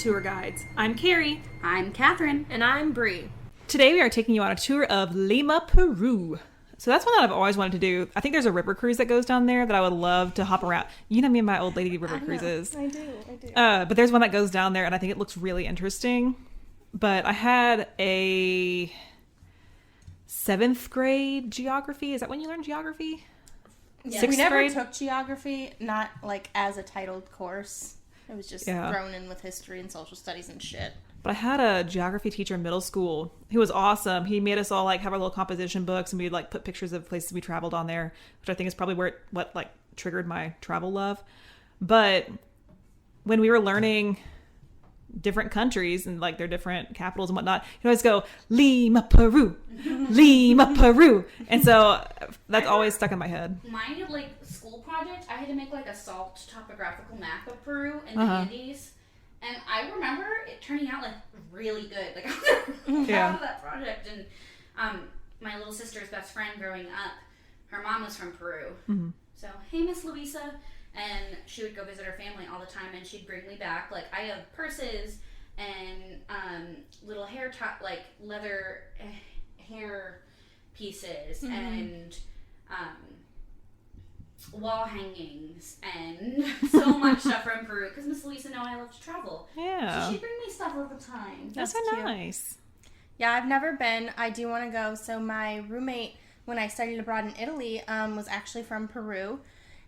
Tour Guides. I'm Carrie. I'm Catherine. And I'm Bree. Today we are taking you on a tour of Lima, Peru. So that's one that I've always wanted to do. I think there's a river cruise that goes down there that I would love to hop around. You know me and my old lady river cruises. I do. But there's one that goes down there and I think it looks really interesting. But I had a 7th grade geography. Is that when you learn geography? Yeah. 6th We never grade? took geography, not like as a titled course. It was just thrown in with history and social studies and shit. But I had a geography teacher in middle school. He was awesome. He made us all like have our little composition books and we'd like put pictures of places we traveled on there, which I think is probably what like triggered my travel love. But when we were learning different countries and like their different capitals and whatnot, you always go Lima, Peru, Lima, Peru, and so that's always stuck in my head. My like school project, I had to make like a salt topographical map of Peru and the Andes, and I remember it turning out like really good. Like I was really proud of that project. And my little sister's best friend growing up, her mom was from Peru, so hey Miss Luisa. And she would go visit her family all the time, and she'd bring me back. Like, I have purses and little hair like leather hair pieces and wall hangings and so much stuff from Peru. Because Miss Luisa knew I love to travel. Yeah. So she'd bring me stuff all the time. That's so cute. nice. Yeah, I've never been. I do want to go. So my roommate, when I studied abroad in Italy, was actually from Peru.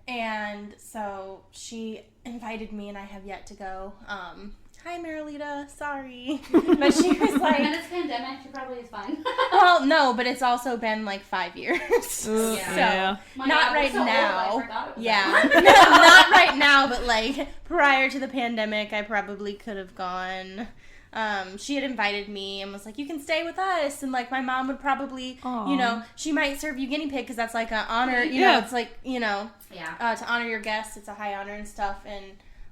And so she invited me, and I have yet to go. Hi, Marilita. Sorry. But she was like... And it's pandemic. She probably is fine. Well, no, but it's also been like 5 years. Yeah. My not God, right so old, now. I forgot it was Yeah. that long. Not right now, but like prior to the pandemic, I probably could have gone. She had invited me and was like, you can stay with us. And like my mom would probably, you know, she might serve you guinea pig because that's like an honor, you know, it's like, you know, to honor your guests. It's a high honor and stuff and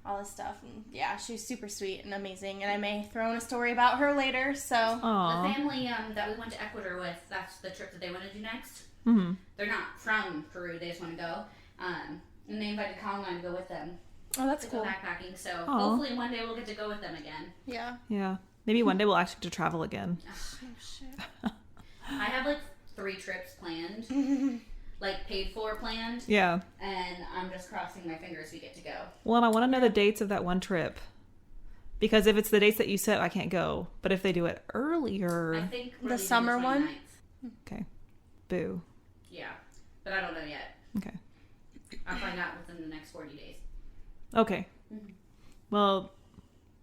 all this stuff. And yeah, she's super sweet and amazing. And I may throw in a story about her later. So the family that we went to Ecuador with, that's the trip that they want to do next. They're not from Peru. They just want to go. And they invited Colin and I to go with them. Oh, that's to cool. go backpacking, so hopefully one day we'll get to go with them again. Yeah. Maybe one day we'll actually get to travel again. Oh, shit. I have like 3 trips planned, like paid for planned. Yeah. And I'm just crossing my fingers we get to go. Well, and I want to know the dates of that one trip. Because if it's the dates that you set, I can't go. But if they do it earlier... I think The summer one? Okay. Boo. Yeah. But I don't know yet. Okay. I'll find out within the next 40 days. Okay. Well,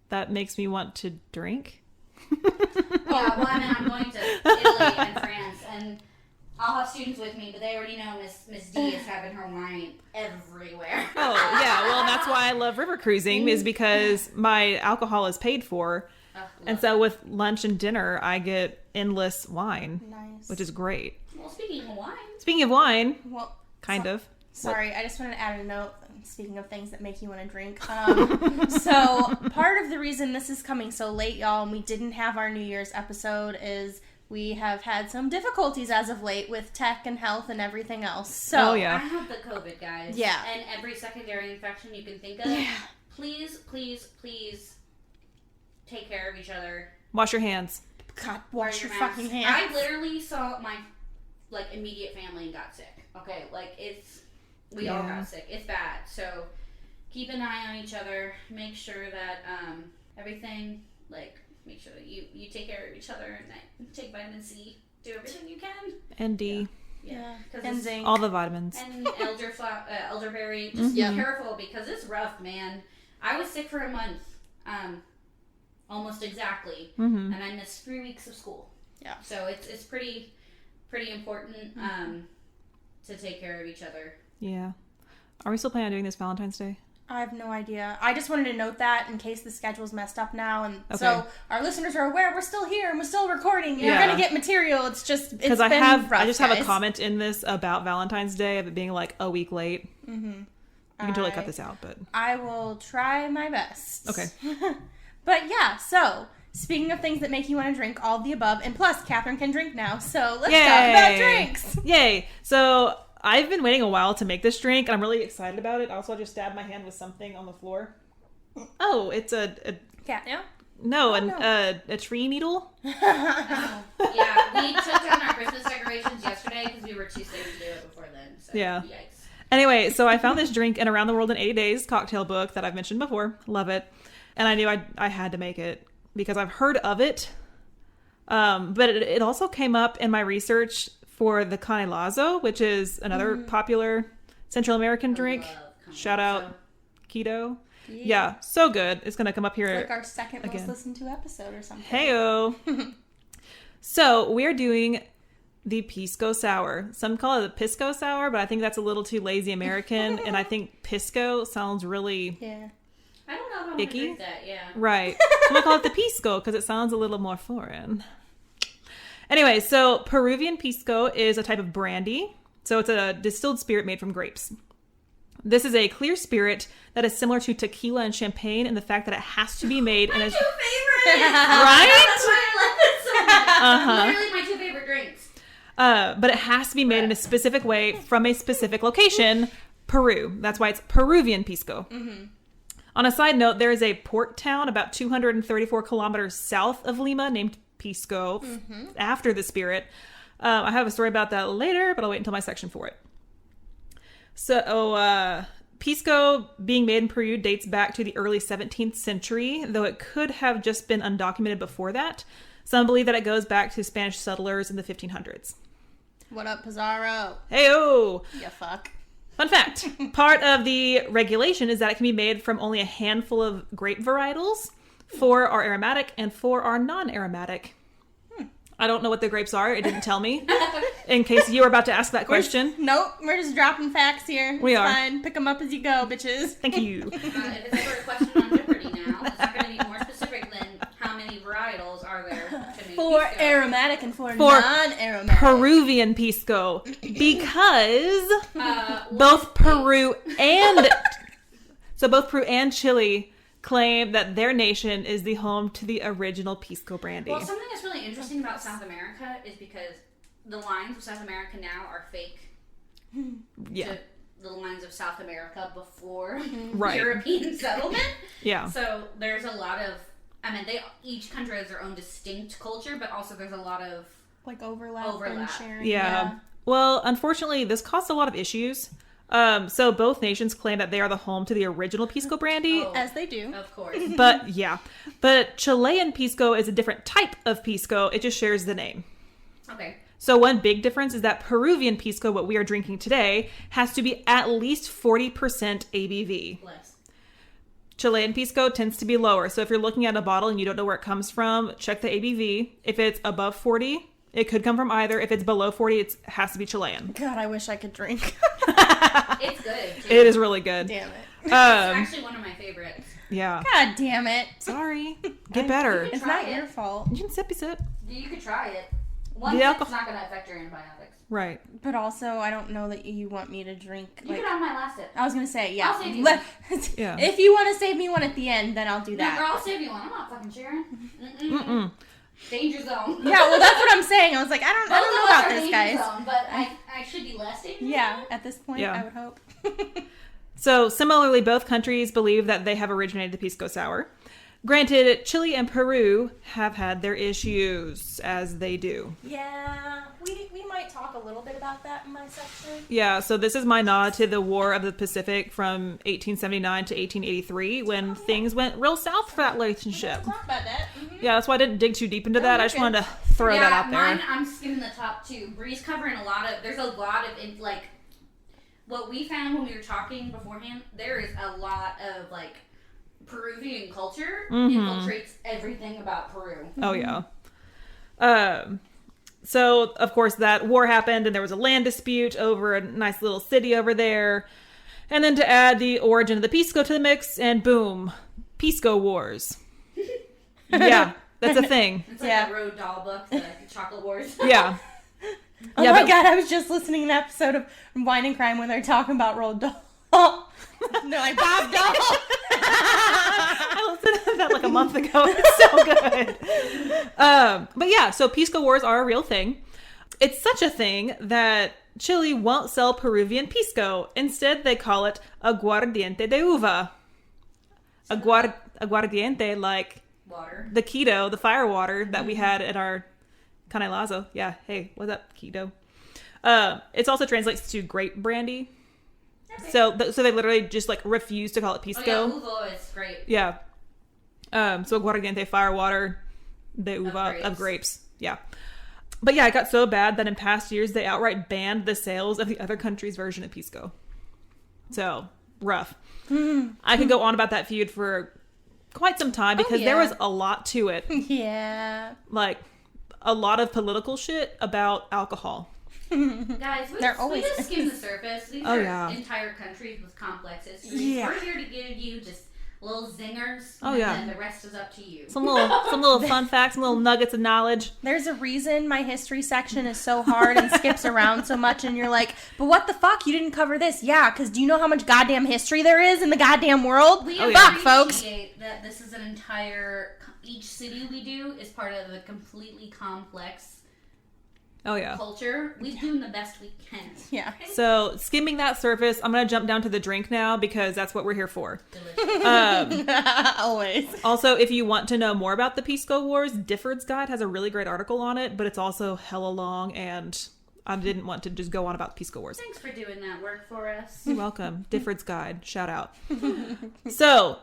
that makes me want to drink. Yeah, well, I mean, I'm going to Italy and France, and I'll have students with me, but they already know Miss D is having her wine everywhere. Oh, yeah. Well, that's why I love river cruising, is because my alcohol is paid for. And so with lunch and dinner, I get endless wine. Nice. Which is great. Well, speaking of wine, Well, kind of. Sorry, I just wanted to add a note. Speaking of things that make you want to drink. So part of the reason this is coming so late, y'all, and we didn't have our New Year's episode is we have had some difficulties as of late with tech and health and everything else. So I have the COVID, guys. Yeah. And every secondary infection you can think of. Yeah. Please, please, please take care of each other. Wash your hands. God, wash your masks. fucking hands. I literally saw my immediate family and got sick. Okay, we all got sick. It's bad. So keep an eye on each other. Make sure that everything, make sure that you take care of each other and take vitamin C. Do everything you can. And D. Yeah. And zinc. All the vitamins. And elderberry. Just be careful because it's rough, man. I was sick for a month, almost exactly, and I missed 3 weeks of school. Yeah. So it's pretty important to take care of each other. Yeah. Are we still planning on doing this Valentine's Day? I have no idea. I just wanted to note that in case the schedule's messed up now. And so our listeners are aware we're still here and we're still recording. You're going to get material. It's just, it's been rough, I just have guys. a comment in this about Valentine's Day of it being like a week late. You can totally cut this out, but... I will try my best. Okay. But yeah, so... Speaking of things that make you want to drink, all of the above, and plus, Catherine can drink now, so let's talk about drinks. Yay! So, I've been waiting a while to make this drink, and I'm really excited about it. Also, I just stabbed my hand with something on the floor. Oh, it's a Catnip? No, a tree needle. Yeah, we took down our Christmas decorations yesterday because we were too sick to do it before then. So, Yeah. Yikes. Anyway, so I found this drink in Around the World in 80 Days cocktail book that I've mentioned before. Love it. And I knew I had to make it because I've heard of it. But it also came up in my research for the canelazo, which is another popular Central American drink. Shout out Keto. Yeah, so good. It's going to come up here. It's like our second again. most listened to episode or something. Heyo. So we're doing the Pisco Sour. Some call it a Pisco Sour, but I think that's a little too lazy American. And I think Pisco sounds really I don't know if I want to icky. drink that, yeah. Right. So I'm going to call it the Pisco because it sounds a little more foreign. Anyway, so Peruvian Pisco is a type of brandy. So it's a distilled spirit made from grapes. This is a clear spirit that is similar to tequila and champagne in the fact that it has to be made in a... My two favorites! Right? That's why I love it so much. Uh-huh. Literally my two favorite drinks. But it has to be made in a specific way from a specific location, Peru. That's why it's Peruvian Pisco. Mm-hmm. On a side note, there is a port town about 234 kilometers south of Lima named Pisco after the spirit. I have a story about that later, but I'll wait until my section for it. So, Pisco being made in Peru dates back to the early 17th century, though it could have just been undocumented before that. Some believe that it goes back to Spanish settlers in the 1500s. What up, Pizarro? Hey-oh! You fuck. Fun fact, part of the regulation is that it can be made from only a handful of grape varietals. 4 are aromatic and 4 are non-aromatic. I don't know what the grapes are. It didn't tell me. In case you were about to ask that question. Nope, we're just dropping facts here. We are. Fine. Pick them up as you go, bitches. Thank you. If it's ever a question on Jeopardy now, it's not going to be more specific than how many varietals are there to make 4 Pisco. aromatic and 4 non-aromatic. Peruvian Pisco. Because both Peru and... So both Peru and Chile claim that their nation is the home to the original Pisco brandy. Well, something that's really interesting about South America is because the lines of South America now are fake Yeah. to the lines of South America before Right. European settlement. Yeah. So there's a lot of, each country has their own distinct culture, but also there's a lot of Like overlap. and sharing. Yeah. Well, unfortunately, this caused a lot of issues. So both nations claim that they are the home to the original Pisco brandy. Oh. As they do. Of course. But Chilean Pisco is a different type of Pisco. It just shares the name. Okay. So one big difference is that Peruvian Pisco, what we are drinking today, has to be at least 40% ABV. Less. Chilean Pisco tends to be lower. So if you're looking at a bottle and you don't know where it comes from, check the ABV. If it's above 40, it could come from either. If it's below 40, it has to be Chilean. God, I wish I could drink. It's good, too. It is really good. Damn it. It's actually one of my favorites. Yeah. God damn it. Sorry. Get better. It's Try not it. your fault. You can sippy sip. You could try it. One The sip's alcohol- not going to affect your antibiotics. Right. But also, I don't know that you want me to drink. You could have my last sip. I was going to say, yeah. I'll save you Yeah. If you want to save me one at the end, then I'll do No, that. girl, I'll save you one. I'm not fucking sharing. Mm-mm. Danger zone. Yeah, well, that's what I'm saying. I was like, I don't know about this, danger guys. zone, but I should be less dangerous. Yeah, at this point, Yeah. I would hope. So similarly, both countries believe that they have originated the Pisco Sour. Granted, Chile and Peru have had their issues, as they do. Yeah, we might talk a little bit about that in my section. Yeah, so this is my nod to the War of the Pacific from 1879 to 1883, when things went real south for that relationship. Talk about that. Mm-hmm. Yeah, that's why I didn't dig too deep into that. I just wanted to throw that out there. Mine, I'm skimming the top two. Bree's covering there's a lot of, what we found when we were talking beforehand, there is a lot of, Peruvian culture infiltrates everything about Peru. Oh, yeah. So, of course, that war happened, and there was a land dispute over a nice little city over there. And then to add the origin of the Pisco to the mix, and boom, Pisco Wars. Yeah, that's a thing. It's like a Road Doll book, the Chocolate Wars. Yeah. Oh Yeah, my but- god, I was just listening to an episode of Wine and Crime when they're talking about Roald Dahl. They're like, Bob Dahl! I listened to that like a month ago. It's so good. But yeah, so Pisco Wars are a real thing. It's such a thing that Chile won't sell Peruvian Pisco. Instead, they call it aguardiente de uva. Aguardiente, like water. The keto, the fire water that we had at our Canelazo. Yeah. Hey, what's up, keto? It also translates to grape brandy. Okay. So they literally just like refuse to call it pisco. Oh yeah, uvo is great. Yeah. So aguardiente, fire water, de uva, of grapes. Yeah. But yeah, it got so bad that in past years they outright banned the sales of the other country's version of pisco. So rough. I could go on about that feud for quite some time because there was a lot to it. Yeah. Like a lot of political shit about alcohol. Guys, we just skim the surface. These are entire countries with complex histories. Yeah. We're here to give you just little zingers, and then the rest is up to you. Some little fun facts, some little nuggets of knowledge. There's a reason my history section is so hard and skips around so much, and you're like, but what the fuck? You didn't cover this. Yeah, because do you know how much goddamn history there is in the goddamn world? We appreciate that this is an entire... Each city we do is part of a completely complex culture. We're doing the best we can. Yeah. So, skimming that surface, I'm going to jump down to the drink now because that's what we're here for. Always. Also, if you want to know more about the Pisco Wars, Difford's Guide has a really great article on it, but it's also hella long, and I didn't want to just go on about Pisco Wars. Thanks for doing that work for us. You're welcome. Difford's Guide. Shout out. So...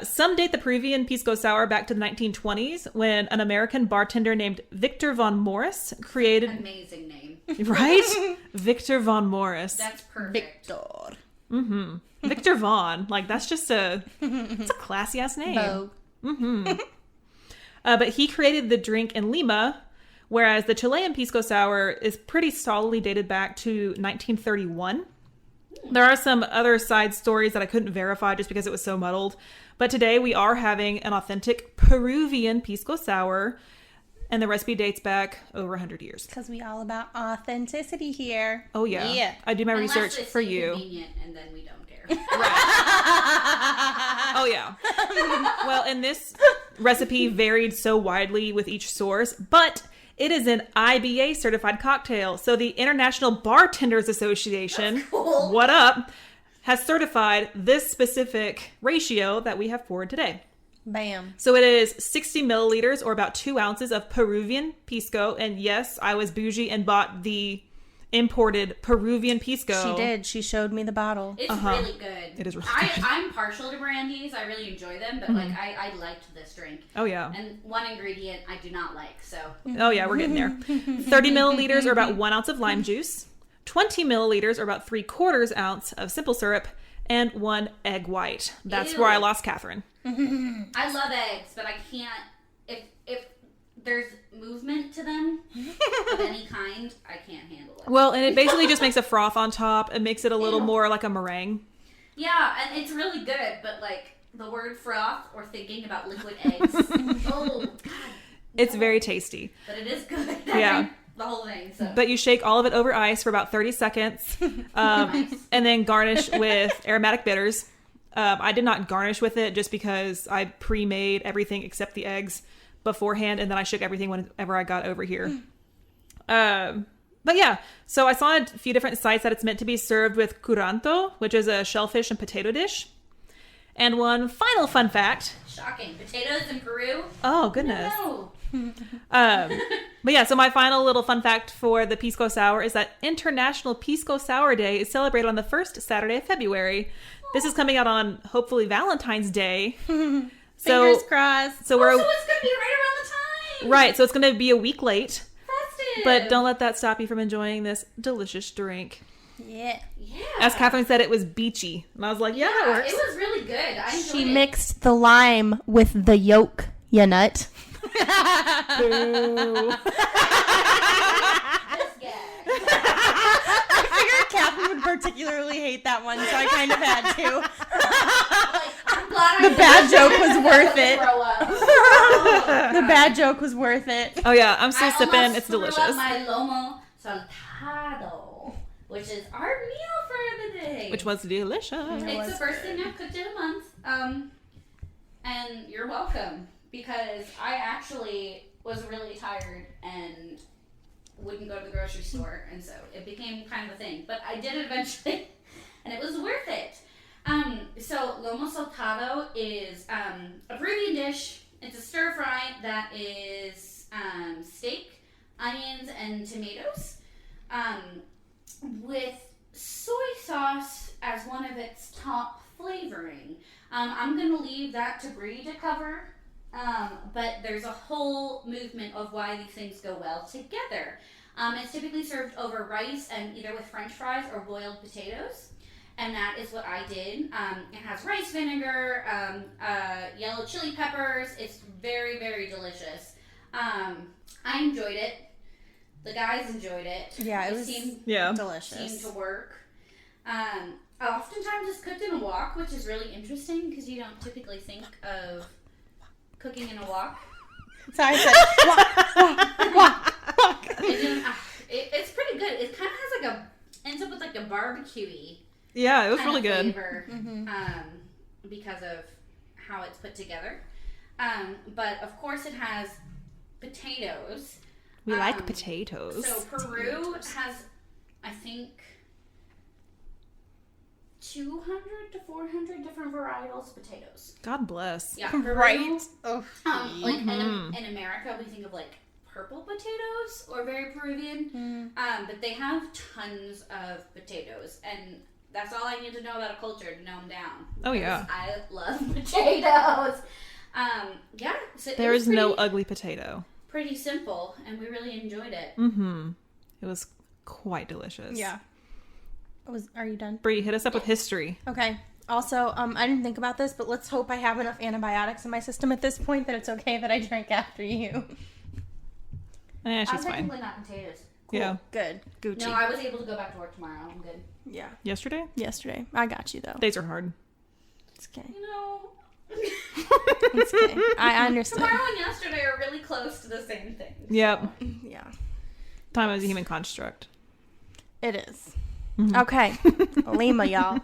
some date the Peruvian Pisco Sour back to the 1920s when an American bartender named Victor von Morris created... Amazing name. Right? Victor von Morris. That's perfect. Victor. Mm-hmm. Victor von. Like, that's just it's a classy-ass name. Vogue. Mm-hmm. But he created the drink in Lima, whereas the Chilean Pisco Sour is pretty solidly dated back to 1931. There are some other side stories that I couldn't verify just because it was so muddled. But today we are having an authentic Peruvian Pisco Sour, and the recipe dates back over 100 years. Because we all about authenticity here. Oh, yeah. Yeah. I do my research for you. Convenient, and then we don't care. Right. Oh, yeah. Well, and this recipe varied so widely with each source, but... It is an IBA certified cocktail. So the International Bartenders Association, what up, has certified this specific ratio that we have forward today. Bam. So it is 60 milliliters or about 2 ounces of Peruvian Pisco. And yes, I was bougie and bought the imported Peruvian Pisco. She did. She showed me the bottle. It's really good. It is really good. I'm partial to brandies. I really enjoy them, but like I liked this drink. Oh yeah. And one ingredient I do not like, so. Oh yeah, we're getting there. 30 milliliters or about 1 ounce of lime juice, 20 milliliters or about 3/4 ounce of simple syrup, and 1 egg white. That's where I lost Catherine. I love eggs, but I can't. If there's movement to them of any kind, I can't handle it. Well, and it basically just makes a froth on top. It makes it a little more like a meringue. Yeah, and it's really good, but like the word froth or thinking about liquid eggs, oh god, it's very tasty. But it is good. Yeah. The whole thing. So. But you shake all of it over ice for about 30 seconds, nice. And then garnish with aromatic bitters. I did not garnish with it just because I pre-made everything except the eggs beforehand, and then I shook everything whenever I got over here. But yeah, so I saw on a few different sites that it's meant to be served with curanto, which is a shellfish and potato dish. And one final fun fact. Shocking. Potatoes in Peru? Oh, goodness. No. But yeah, so my final little fun fact for the Pisco Sour is that International Pisco Sour Day is celebrated on the first Saturday of February. This is coming out on, hopefully, Valentine's Day. Fingers crossed. So so it's going to be right around the time. Right, so it's going to be a week late. Festive. But don't let that stop you from enjoying this delicious drink. Yeah. As Catherine said, it was beachy. And I was like, yeah, that works. It was really good. I enjoyed She it. mixed the lime with the yolk, you nut. This guy. I figured Catherine would particularly hate that one, so I kind of had to. I'm glad The bad joke was worth it. Throw up. The bad joke was worth it. Oh yeah, I'm still I sipping. almost It's threw delicious. up my lomo saltado, which is our meal for the day. Which was delicious. It's the first thing I've cooked in a month. And you're welcome, because I actually was really tired and wouldn't go to the grocery store, and so it became kind of a thing. But I did it eventually, and it was worth it. So lomo saltado is a Peruvian dish. It's a stir fry that is steak, onions, and tomatoes, with soy sauce as one of its top flavoring. I'm gonna leave that to Brie to cover, but there's a whole movement of why these things go well together. It's typically served over rice and either with French fries or boiled potatoes. And that is what I did. It has rice vinegar, yellow chili peppers. It's very, very delicious. I enjoyed it. The guys enjoyed it. Yeah, it was delicious. Seemed to work. Oftentimes it's cooked in a wok, which is really interesting because you don't typically think of cooking in a wok. Sorry, I said wok. It's pretty good. It kind of has ends up with like a barbecue-y. Yeah, it was really good. Flavor, because of how it's put together. But of course it has potatoes. We like potatoes. So Peru has, I think, 200 to 400 different varietals of potatoes. God bless. Yeah, Peru, right? Oh, like in America, we think of like purple potatoes or very Peruvian. But they have tons of potatoes, and that's all I need to know about a culture to know them down. Oh, yeah. I love potatoes. So there is no ugly potato. Pretty simple, and we really enjoyed it. It was quite delicious. Yeah. Are you done? Brie, hit us up with history. Okay. Also, I didn't think about this, but let's hope I have enough antibiotics in my system at this point that it's okay that I drank after you. She's I'm fine. technically not contagious. Cool. Yeah. Good. Gucci. No, I was able to go back to work tomorrow. I'm good. Yeah. Yesterday? I got you, though. Days are hard. It's okay. You know... It's okay. I understand. Tomorrow and yesterday are really close to the same thing. Yep. So. Yeah. Time is a human construct. It is. Okay. Lima, y'all.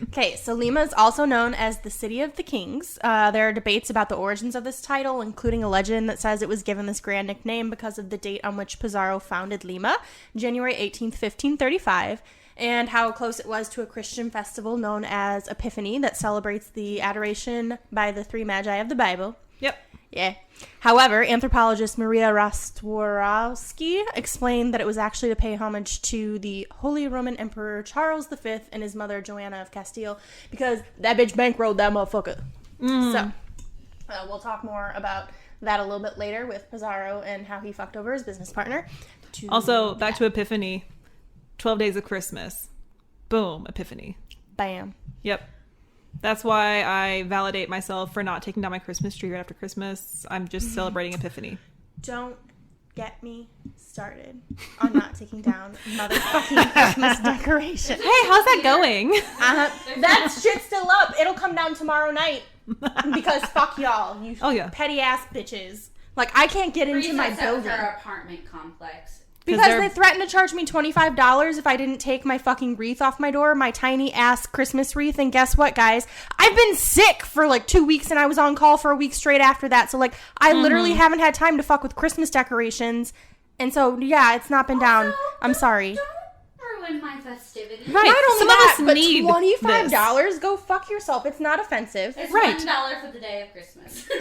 Okay, so Lima is also known as the City of the Kings. There are debates about the origins of this title, including a legend that says it was given this grand nickname because of the date on which Pizarro founded Lima, January 18th, 1535, and how close it was to a Christian festival known as Epiphany that celebrates the adoration by the three magi of the Bible. Yep. Yeah. However, anthropologist Maria Rostworowski explained that it was actually to pay homage to the Holy Roman Emperor Charles V and his mother Joanna of Castile, because that bitch bankrolled that motherfucker. So, we'll talk more about that a little bit later with Pizarro and how he fucked over his business partner. Also, back to Epiphany. 12 days of Christmas. Boom, Epiphany. Bam. Yep. That's why I validate myself for not taking down my Christmas tree right after Christmas. I'm just celebrating Epiphany. Don't get me started on not taking down motherfucking Christmas decoration. Hey, how's that going? That shit's still up. It'll come down tomorrow night. Because fuck y'all, you petty ass bitches. Like, I can't get into my building. Her apartment complex. Because they threatened to charge me $25 if I didn't take my fucking wreath off my door, my tiny ass Christmas wreath. And guess what, guys? I've been sick for like 2 weeks and I was on call for a week straight after that. So like, I literally haven't had time to fuck with Christmas decorations. And so, yeah, it's not been down. I'm sorry. Don't ruin my festivities. Right. Not only that, but need $25, go fuck yourself. It's not offensive. It's right. $1 for the day of Christmas. Fuck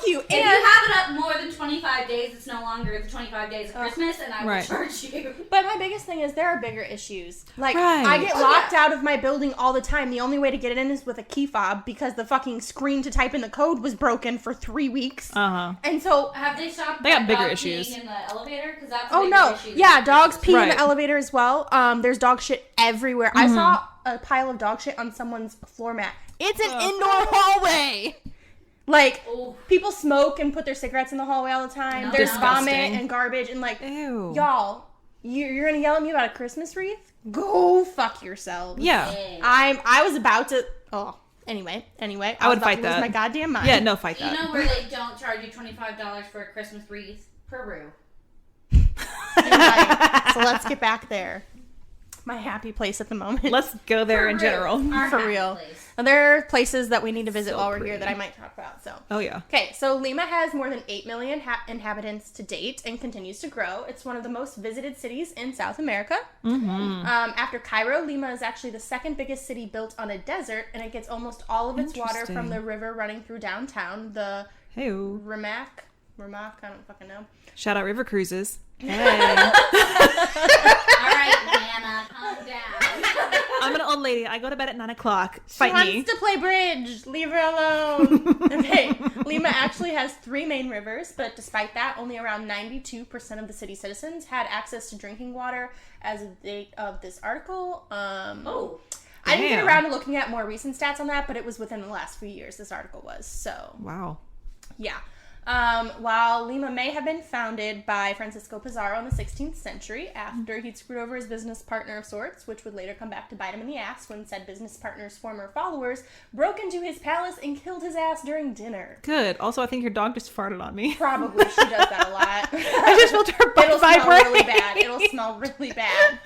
you. If you have it up more than 25 days, it's no longer the 25 days of Christmas, and I will charge you. But my biggest thing is there are bigger issues. Like, I get locked out of my building all the time. The only way to get in is with a key fob because the fucking screen to type in the code was broken for 3 weeks. And so... Have they stopped they got bigger issues in the elevator? Because that's a bigger issue. Yeah, dogs pee in the elevator as well. There's dog shit everywhere. I saw a pile of dog shit on someone's floor mat. It's an indoor hallway. Like, people smoke and put their cigarettes in the hallway all the time. There's vomit and garbage and like, y'all, you're gonna yell at me about a Christmas wreath? Go fuck yourselves. Yeah. I was about to. Anyway, I would fight that. Lose my goddamn mind. Yeah, no, fight that. You know where they don't charge you $25 for a Christmas wreath? Peru. Right. So let's get back there. my happy place at the moment. Let's go there in general. For real. There are places that we need to visit while we're here that I might talk about. So. Oh, yeah. Okay, so Lima has more than 8 million inhabitants to date and continues to grow. It's one of the most visited cities in South America. After Cairo, Lima is actually the second biggest city built on a desert, and it gets almost all of its water from the river running through downtown, the Rimac, I don't fucking know. Shout out River Cruises. Hey. All right, Hannah, calm down. I'm an old lady. I go to bed at 9 o'clock. Fight me. She wants to play bridge. Leave her alone. Okay. Lima actually has 3 main rivers, but despite that, only around 92% of the city citizens had access to drinking water as of the date of this article. I didn't get around to looking at more recent stats on that, but it was within the last few years this article was. So. Wow. Yeah. While Lima may have been founded by Francisco Pizarro in the 16th century, after he'd screwed over his business partner of sorts, which would later come back to bite him in the ass when said business partner's former followers broke into his palace and killed his ass during dinner. Good. Also, I think your dog just farted on me. Probably. She does that a lot. I just felt her butt vibrate. Smell really bad. It'll smell really bad.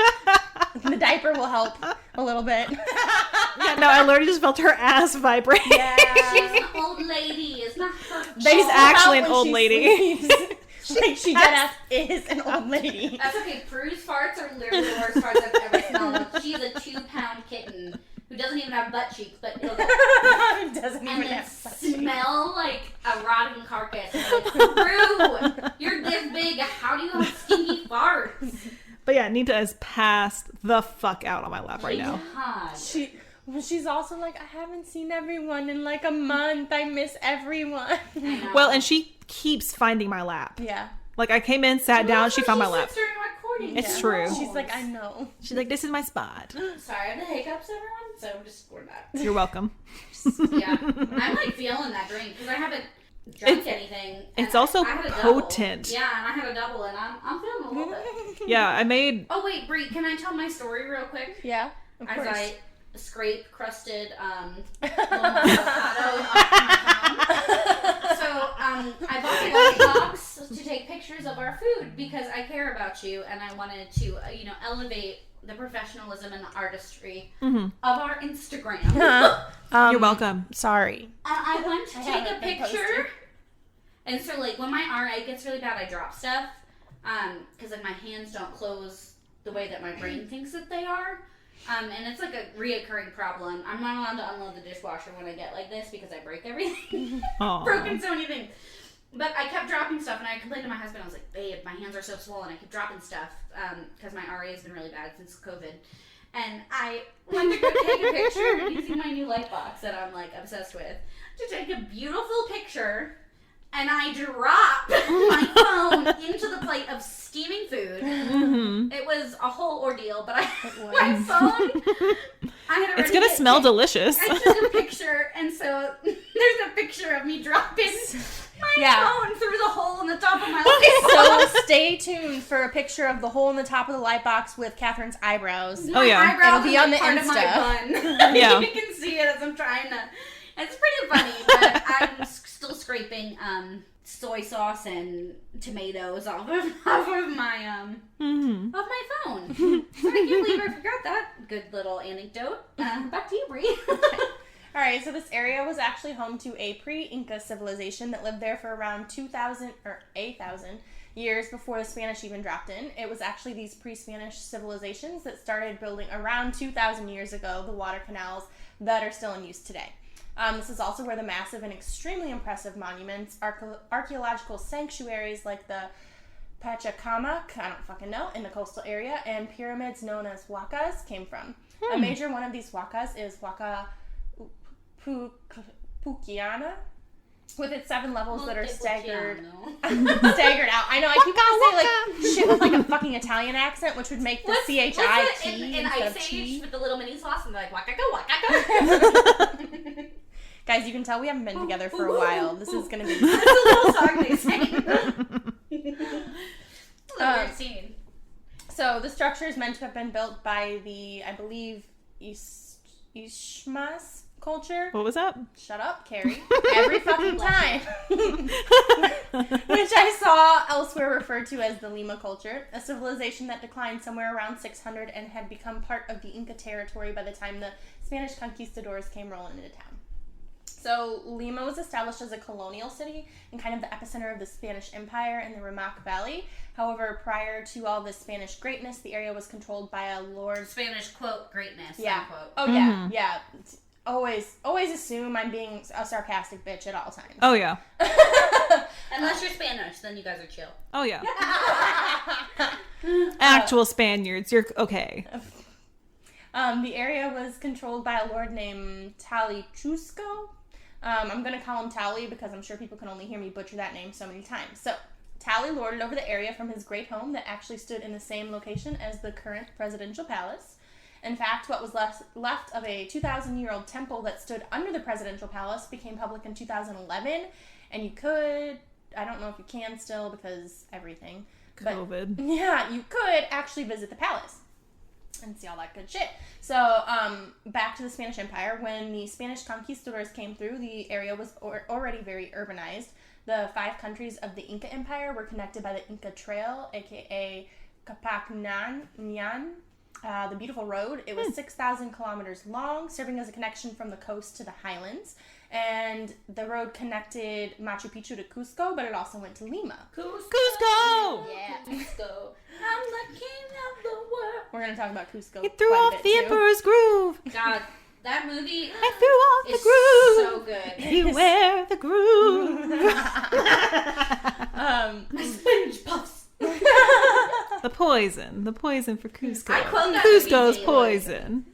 The diaper will help a little bit. Yeah, no, I literally just felt her ass vibrate. Yeah. She's an old lady. It's not her. She's actually an old lady. Like, she deadass is an old lady. That's okay. Prue's farts are literally the worst farts I've ever smelled. She's a 2-pound kitten who doesn't even have butt cheeks, but it'll go. Doesn't even have butt cheeks. Smell like a rotting carcass. Like, Prue, you're this big. How do you have stinky farts? But yeah, Nita is passed the fuck out on my lap right now. She's also like, I haven't seen everyone in like a month. I miss everyone. Well, and she keeps finding my lap. Yeah. Like, I came in, sat down, she found my lap. It's true. She's like, I know. She's like, this is my spot. Sorry, I have the hiccups, everyone, so just we're back. You're welcome. Yeah. I'm like feeling that drink because I haven't drunk anything. It's also potent. Yeah, and I had a double, and I'm feeling a little bit. Yeah, I made... Oh, wait, Brie, can I tell my story real quick? Yeah, of course. As I scrape crusted avocado off my phone. So I bought the box to take pictures of our food because I care about you and I wanted to elevate the professionalism and the artistry of our Instagram. You're welcome. Sorry. I went to take a picture, and so like when my RA gets really bad, I drop stuff because like my hands don't close the way that my brain thinks that they are. And it's like a reoccurring problem. I'm not allowed to unload the dishwasher when I get like this because I break everything. Broken so many things. But I kept dropping stuff, and I complained to my husband. I was like, babe, my hands are so swollen. I keep dropping stuff because my RA has been really bad since COVID. And I went to go take a picture using my new light box that I'm like obsessed with to take a beautiful picture. And I dropped my phone into the plate of steaming food. Mm-hmm. It was a whole ordeal, but my phone, I had already... It's going to smell delicious. I took a picture, and so there's a picture of me dropping my phone through the hole in the top of my light box. So stay tuned for a picture of the hole in the top of the light box with Catherine's eyebrows. Oh, yeah. It'll be on the part Insta. Of my bun. Yeah. You can see it as I'm trying to... It's pretty funny, but I'm still scraping soy sauce and tomatoes off of my phone. So I can't believe I forgot that. Good little anecdote. Back to you, Brie. All right, so this area was actually home to a pre-Inca civilization that lived there for around 2,000 or 8,000 years before the Spanish even dropped in. It was actually these pre-Spanish civilizations that started building around 2,000 years ago the water canals that are still in use today. This is also where the massive and extremely impressive monuments, archaeological sanctuaries like the Pachacamac, I don't fucking know, in the coastal area, and pyramids known as huacas came from. A major one of these huacas is Huaca Puquiana, with its 7 levels that are staggered out. I know, I keep going to say like shit with like a fucking Italian accent, which would make the C-H-I-T in instead of Ice T. Age with the little mini sauce and they're like, waka-go. Guys, you can tell we haven't been together for a while. This is going to be... That's a little song they sing. So, the structure is meant to have been built by the, I believe, Ishmas culture. What was that? Shut up, Carrie. Every fucking time. Which I saw elsewhere referred to as the Lima culture, a civilization that declined somewhere around 600 and had become part of the Inca territory by the time the Spanish conquistadors came rolling into town. So Lima was established as a colonial city and kind of the epicenter of the Spanish Empire in the Rimac Valley. However, prior to all this Spanish greatness, the area was controlled by a lord... Spanish, quote, greatness, yeah. unquote. Oh, yeah, yeah. Always assume I'm being a sarcastic bitch at all times. Oh, yeah. Unless you're Spanish, then you guys are chill. Oh, yeah. Actual Spaniards, you're okay. The area was controlled by a lord named Talichusco. I'm going to call him Tally because I'm sure people can only hear me butcher that name so many times. So, Tally lorded over the area from his great home that actually stood in the same location as the current presidential palace. In fact, what was left of a 2,000-year-old temple that stood under the presidential palace became public in 2011, and you could, I don't know if you can still because everything. COVID. But, yeah, you could actually visit the palace and see all that good shit. So, back to the Spanish Empire. When the Spanish conquistadors came through, the area was already very urbanized. The 5 countries of the Inca Empire were connected by the Inca Trail, aka Capacnan, the beautiful road. It was 6,000 kilometers long, serving as a connection from the coast to the highlands. And the road connected Machu Picchu to Cusco, but it also went to Lima. Cusco! Yeah, Cusco. I'm the king of the world. We're going to talk about Cusco. He threw off the Emperor's groove. God, that movie I threw off the groove. so good. Beware the groove. My sponge puffs. The poison for Cusco. I quote that Cusco's movie poison.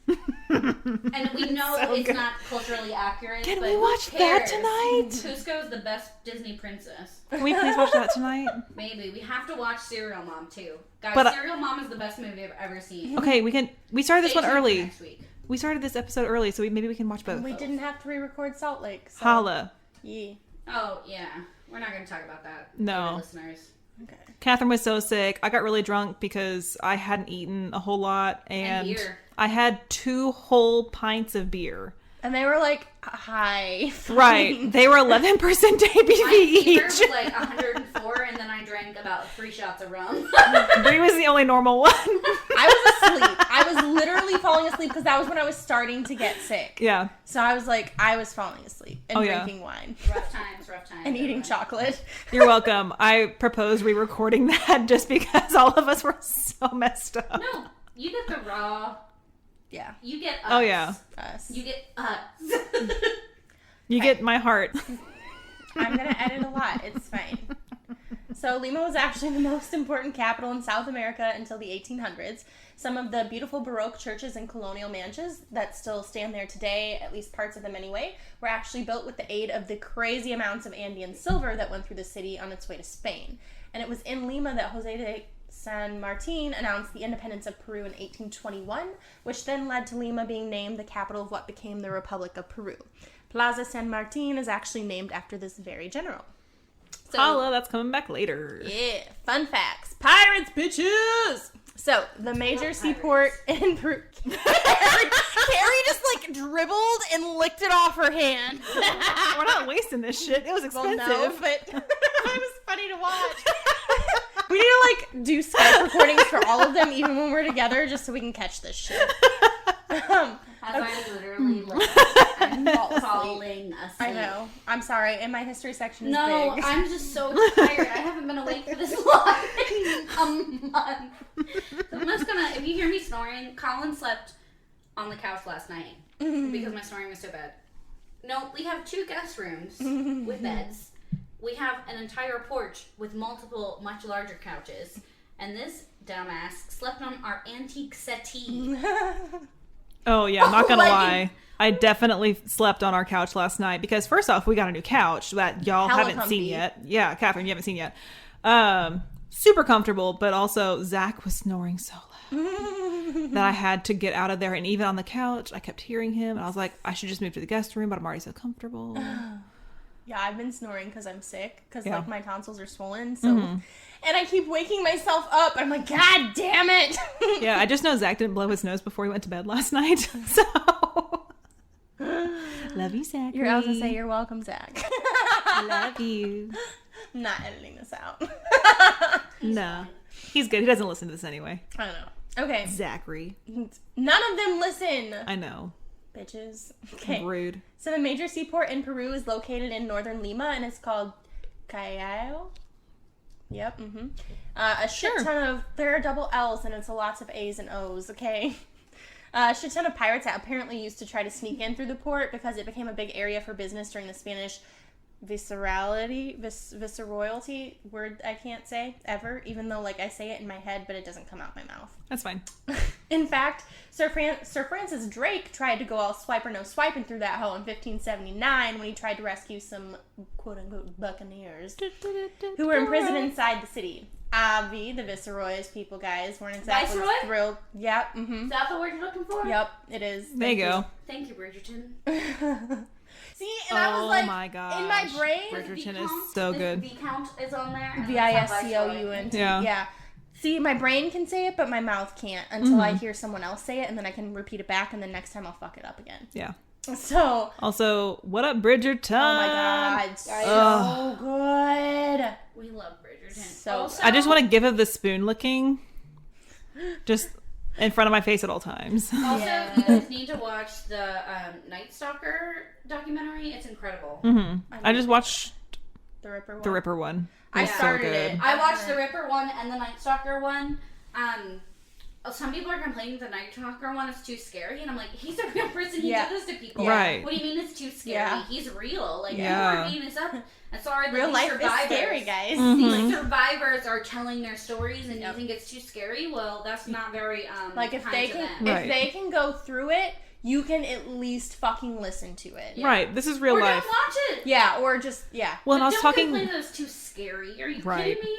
And we know So it's good. not culturally accurate. Can but we watch who that cares? tonight? Cusco's the best Disney princess. Can we please watch that tonight? Maybe. We have to watch Serial Mom too. Guys, But, Serial Mom is the best movie I've ever seen. Okay, we started this Stay one tuned for early. next week. We started this episode early, so maybe we can watch both. We didn't have to re-record Salt Lake. So. Holla. Yeah. Oh, yeah. We're not going to talk about that. No. dear listeners. Okay. Catherine was so sick. I got really drunk because I hadn't eaten a whole lot. And beer. I had 2 whole pints of beer. And they were like, hi. Right. They were 11% ABV My fever each. was like 104, and then I drank about 3 shots of rum. Brie was the only normal one. I was asleep. I was literally falling asleep because that was when I was starting to get sick. Yeah. So I was like, I was falling asleep and drinking wine. Rough times. And eating chocolate. You're welcome. I proposed re-recording that just because all of us were so messed up. No, you get the raw. Yeah. You get us. Oh, yeah. Us. You get us. You get my heart. I'm going to edit a lot. It's fine. So Lima was actually the most important capital in South America until the 1800s. Some of the beautiful Baroque churches and colonial mansions that still stand there today, at least parts of them anyway, were actually built with the aid of the crazy amounts of Andean silver that went through the city on its way to Spain. And it was in Lima that Jose de San Martin announced the independence of Peru in 1821, which then led to Lima being named the capital of what became the Republic of Peru. Plaza San Martin is actually named after this very general. So, Holla, that's coming back later. yeah, fun facts. Pirates, bitches! So, the major seaport in Peru... Carrie just, like, dribbled and licked it off her hand. We're not wasting this shit. It was expensive. Well, no, but it was funny to watch. We need to, like, do Skype recordings for all of them, even when we're together, just so we can catch this shit. As I literally I'm falling asleep. I know. I'm sorry. And my history section is No, big. I'm just so tired. I haven't been awake for this long in a month. So I'm just gonna, if you hear me snoring, Colin slept on the couch last night because my snoring was so bad. No, we have 2 guest rooms with beds. We have an entire porch with multiple, much larger couches. And this dumbass slept on our antique settee. Oh, yeah, I'm not gonna Like- lie. I definitely slept on our couch last night because first off, we got a new couch that y'all Hella haven't seen comfy. yet. Yeah, Catherine, you haven't seen yet. Super comfortable, but also Zach was snoring so loud that I had to get out of there. And even on the couch, I kept hearing him. And I was like, I should just move to the guest room, but I'm already so comfortable. Yeah, I've been snoring because I'm sick. Because, Yeah. like, my tonsils are swollen. So, and I keep waking myself up. I'm like, God damn it. Yeah, I just know Zach didn't blow his nose before he went to bed last night. So, love you, Zach. I was going to say, you're welcome, Zach. I love you. not editing this out. No. He's good. He doesn't listen to this anyway. I don't know. Okay. Zachary. None of them listen. I know. Bitches. Okay. Rude. So the major seaport in Peru is located in northern Lima, and it's called Callao. Yep. Mm-hmm. A shit ton of... There are double L's, and it's lots of A's and O's, okay? A shit ton of pirates that apparently used to try to sneak in through the port because it became a big area for business during the Spanish viceroyalty, word I can't say ever, even though like I say it in my head, but it doesn't come out my mouth. That's fine. In fact, Sir Francis Drake tried to go all swipe or no swiping through that hole in 1579 when he tried to rescue some quote-unquote buccaneers who were imprisoned inside the city. Avi, the Viceroy's people, guys, weren't exactly thrilled. Yep. Mm-hmm. Is that the word you're looking for? Yep, it is. There you go. Thank you, Bridgerton. See, and I was like, my gosh. in my brain, Bridgerton is so good. Viscount is on there. Viscount. Yeah. See, my brain can say it, but my mouth can't until I hear someone else say it, and then I can repeat it back, and then next time I'll fuck it up again. Yeah. So. Also, what up, Bridgerton? Oh my god, so good. We love Bridgerton. So also, I just want to give it the spoon licking, just in front of my face at all times. Also, you guys need to watch the Night Stalker documentary. It's incredible. Mm-hmm. I just watched the Ripper one. I started it. I watched the Ripper one and the Night Stalker one. Some people are complaining the Night Stalker one is too scary, and I'm like, he's a real person. He did this to people. Right. What do you mean it's too scary? Yeah. He's real. Like, people are beating this up. And sorry, real life is scary, guys. These survivors are telling their stories, and you think it's too scary? Well, that's not very like if they can go through it, you can at least fucking listen to it. Yeah. Right. This is real life. Or don't watch it. Yeah. Or just Well, and I was talking. Don't complain that it's too scary. Are you kidding me?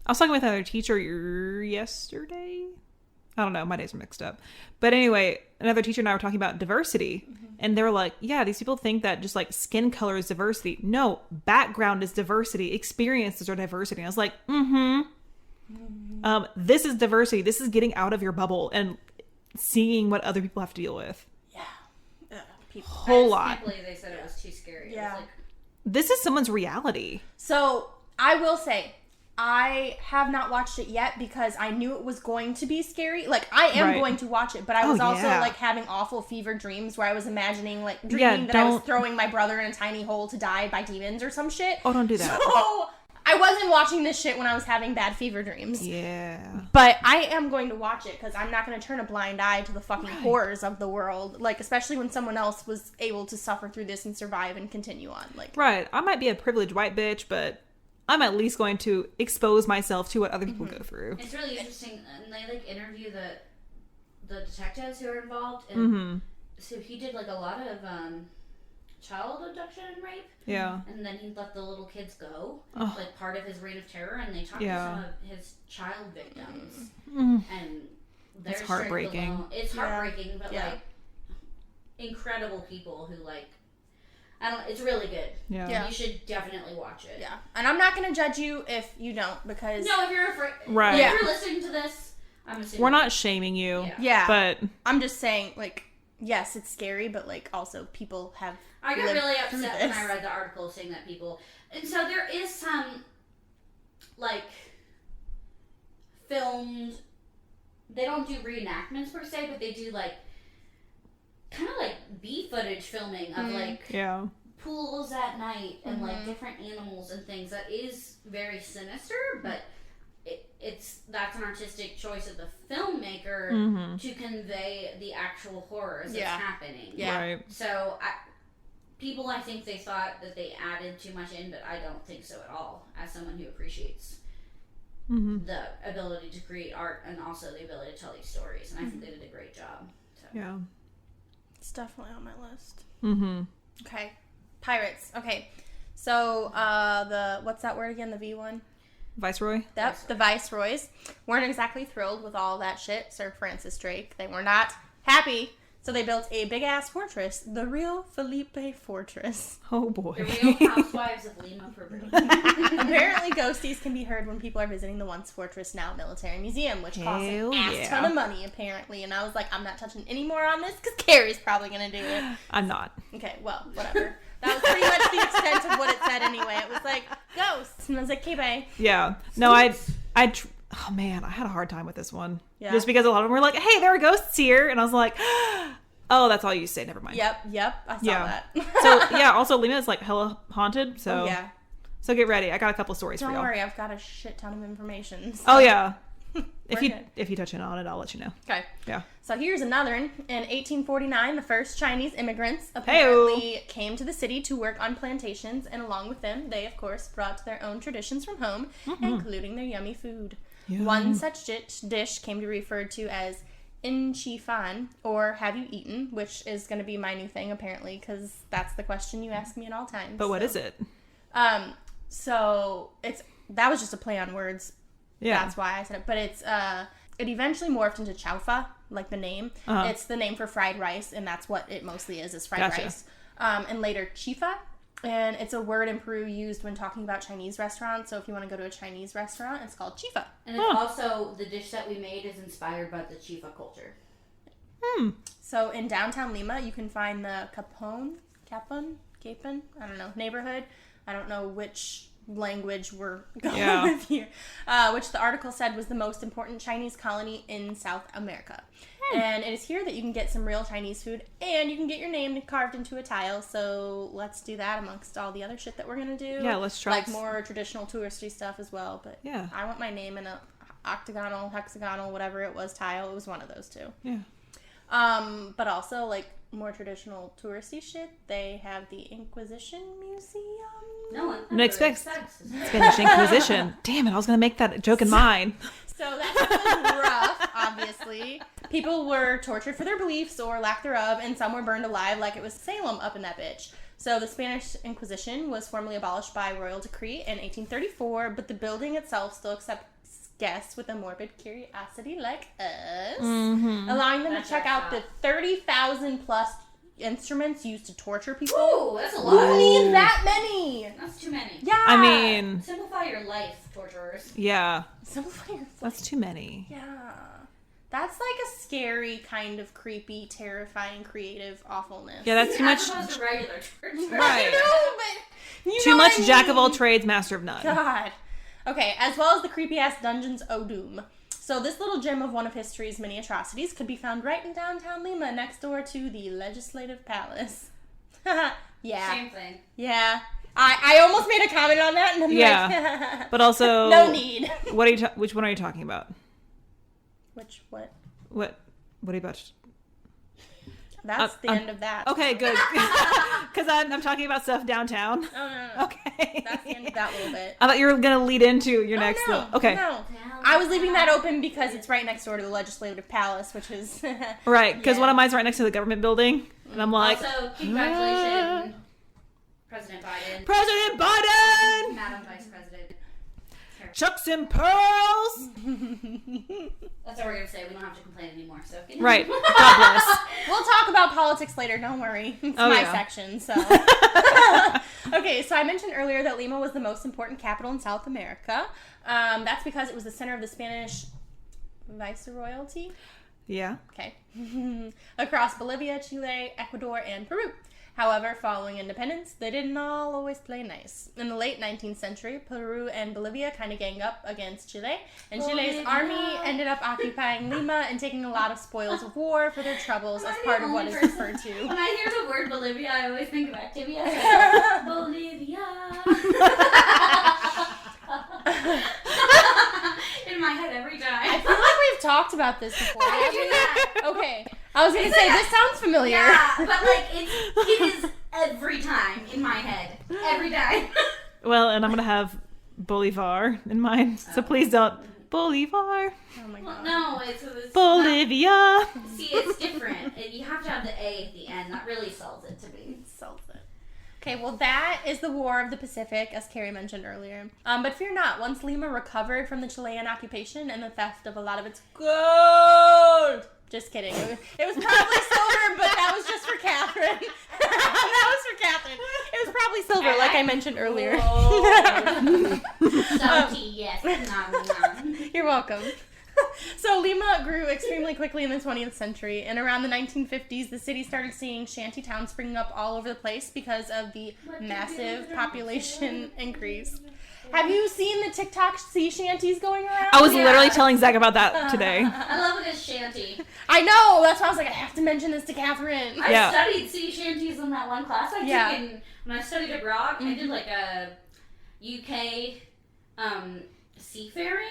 I was talking with another teacher yesterday. I don't know. My days are mixed up. But anyway, another teacher and I were talking about diversity. Mm-hmm. And they were like, yeah, these people think that just like skin color is diversity. No, background is diversity. Experiences are diversity. And I was like, this is diversity. This is getting out of your bubble and seeing what other people have to deal with. Yeah. Whole lot. I can't believe they said it was too scary. Yeah. It was like... This is someone's reality. So I will say, I have not watched it yet because I knew it was going to be scary. Like, I am going to watch it, but I was also, like, having awful fever dreams where I was imagining, like, dreaming that I was throwing my brother in a tiny hole to die by demons or some shit. Oh, don't do that. So, I wasn't watching this shit when I was having bad fever dreams. Yeah. But I am going to watch it because I'm not going to turn a blind eye to the fucking horrors of the world. Like, especially when someone else was able to suffer through this and survive and continue on. Like, right. I might be a privileged white bitch, but I'm at least going to expose myself to what other people go through. It's really interesting, and they like interview the detectives who are involved, and so he did like a lot of child abduction and rape. Yeah. And then he let the little kids go, like part of his reign of terror, and they talked to some of his child victims, and they're it's heartbreaking. It's heartbreaking, but like incredible people who like. It's really good. Yeah. You should definitely watch it. Yeah. And I'm not going to judge you if you don't, because... No, if you're afraid... Right. If you're listening to this, I'm assuming... We're not shaming you. Yeah. But... I'm just saying, like, yes, it's scary, but, like, also people have I got really upset when I read the article saying that people... And so there is some, like, filmed... They don't do reenactments, per se, but they do, like... kind of like B footage filming of like pools at night and like different animals and things. That is very sinister, but that's an artistic choice of the filmmaker to convey the actual horrors that's happening. Yeah. Right. So people, I think they thought that they added too much in, but I don't think so at all. As someone who appreciates the ability to create art and also the ability to tell these stories, and I think they did a great job. So. Yeah. It's definitely on my list. Okay. Pirates. Okay. So, what's that word again? The V one? Viceroy? Yep. The Viceroys weren't exactly thrilled with all that shit. Sir Francis Drake. They were not happy. So they built a big-ass fortress. The real Felipe Fortress. Oh, boy. The Real Housewives of Lima, Peru. Apparently, ghosties can be heard when people are visiting the once fortress, now military museum, which costs an ass ton of money, apparently. And I was like, I'm not touching any more on this, because Carrie's probably going to do it. I'm not. Okay, well, whatever. That was pretty much the extent of what it said anyway. It was like, ghosts. And I was like, okay, bye. Yeah. No, oh man, I had a hard time with this one. Yeah. Just because a lot of them were like, hey, there are ghosts here. And I was like, oh, that's all you say. Never mind. Yep. I saw that. So, yeah, also Lima is like hella haunted. So, yeah. So get ready. I got a couple stories for Don't y'all. worry, I've got a shit ton of information. So. Oh, yeah. If good. you touch in on it, I'll let you know. Okay. Yeah. So here's another one. In 1849, the first Chinese immigrants apparently came to the city to work on plantations, and along with them, they, of course, brought their own traditions from home, including their yummy food. Yum. One such dish came to be referred to as in chi fan, or have you eaten, which is going to be my new thing, apparently, because that's the question you ask me at all times. But what is it? So that was just a play on words. Yeah. That's why I said it. But it eventually morphed into chaufa, like the name. Uh-huh. It's the name for fried rice, and that's what it mostly is fried rice. And later chifa, and it's a word in Peru used when talking about Chinese restaurants. So if you want to go to a Chinese restaurant, it's called chifa. And it's also, the dish that we made is inspired by the chifa culture. So in downtown Lima, you can find the Capon, I don't know, neighborhood. I don't know which language we're going with here, which the article said was the most important Chinese colony in South America. And it is here that you can get some real Chinese food, and you can get your name carved into a tile. So let's do that amongst all the other shit that we're gonna do. Yeah, let's try like more traditional touristy stuff as well. But yeah, I want my name in a octagonal, hexagonal, whatever it was, tile. It was one of those two. Yeah. But also like more traditional touristy shit. They have the Inquisition Museum. No one expects Spanish Inquisition. Damn it! I was gonna make that joke in mine. So that was rough. Obviously, people were tortured for their beliefs or lack thereof, and some were burned alive, like it was Salem up in that bitch. So the Spanish Inquisition was formally abolished by royal decree in 1834, but the building itself still accepts guests with a morbid curiosity like us, allowing them to check out the 30,000 plus instruments used to torture people. Ooh, that's a lot. Who need that many? That's too many. Yeah. I mean, simplify your life, torturers. Yeah. Simplify your life. That's too many. Yeah. That's like a scary, kind of creepy, terrifying, creative awfulness. Yeah, that's too much. As opposed to regular torture. Right. But too much jack of all trades, master of none. God. Okay, as well as the creepy-ass dungeons O'Doom. So this little gem of one of history's many atrocities could be found right in downtown Lima, next door to the Legislative Palace. Yeah. Same thing. Yeah. I almost made a comment on that, and I'm like... But also... No need. Which one are you talking about? What? What are you about? That's the end of that. Okay, good. Because I'm talking about stuff downtown. Oh, no. Okay. That's the end of that little bit. I thought you were going to lead into your next... Okay. No. I was leaving that open because it's right next door to the Legislative Palace, which is... Right, because one of mine's right next to the government building. And I'm like... Also, congratulations, President Biden. President Biden! Madam Vice President. Chucks and pearls! That's what we're going to say. We don't have to complain anymore. So right. God bless. We'll talk about politics later. Don't worry. It's my section. So okay. So I mentioned earlier that Lima was the most important capital in South America. That's because it was the center of the Spanish viceroyalty. Yeah. Okay. Across Bolivia, Chile, Ecuador, and Peru. However, following independence, they didn't all always play nice. In the late 19th century, Peru and Bolivia kind of ganged up against Chile, and Chile's army ended up occupying Lima and taking a lot of spoils of war for their troubles as part of what is referred to. When I hear the word Bolivia, I always think of Activia. Bolivia. In my head every time. I feel like we've talked about this before. Okay. I was going to say, this sounds familiar. Yeah, but like, it is every time in my head. Every time. Well, and I'm going to have Bolivar in mind, so please don't. Bolivar. Oh my Well, God. no, it's Bolivia. Not, see, it's different. You have to have the A at the end. That really sells it to me. Sells it. Okay, well, that is the War of the Pacific, as Carrie mentioned earlier. But fear not, once Lima recovered from the Chilean occupation and the theft of a lot of its gold... Just kidding. It was probably silver, but that was just for Catherine. That was for Catherine. It was probably silver, like I mentioned earlier. Salty, yes. Nom, nom. You're welcome. So Lima grew extremely quickly in the 20th century, and around the 1950s, the city started seeing shanty towns springing up all over the place because of the massive population increase. Have you seen the TikTok sea shanties going around? I was literally telling Zach about that today. I love a good shanty. I know. That's why I was like, I have to mention this to Catherine. I studied sea shanties in that one class I took when I studied abroad. I did like a UK seafaring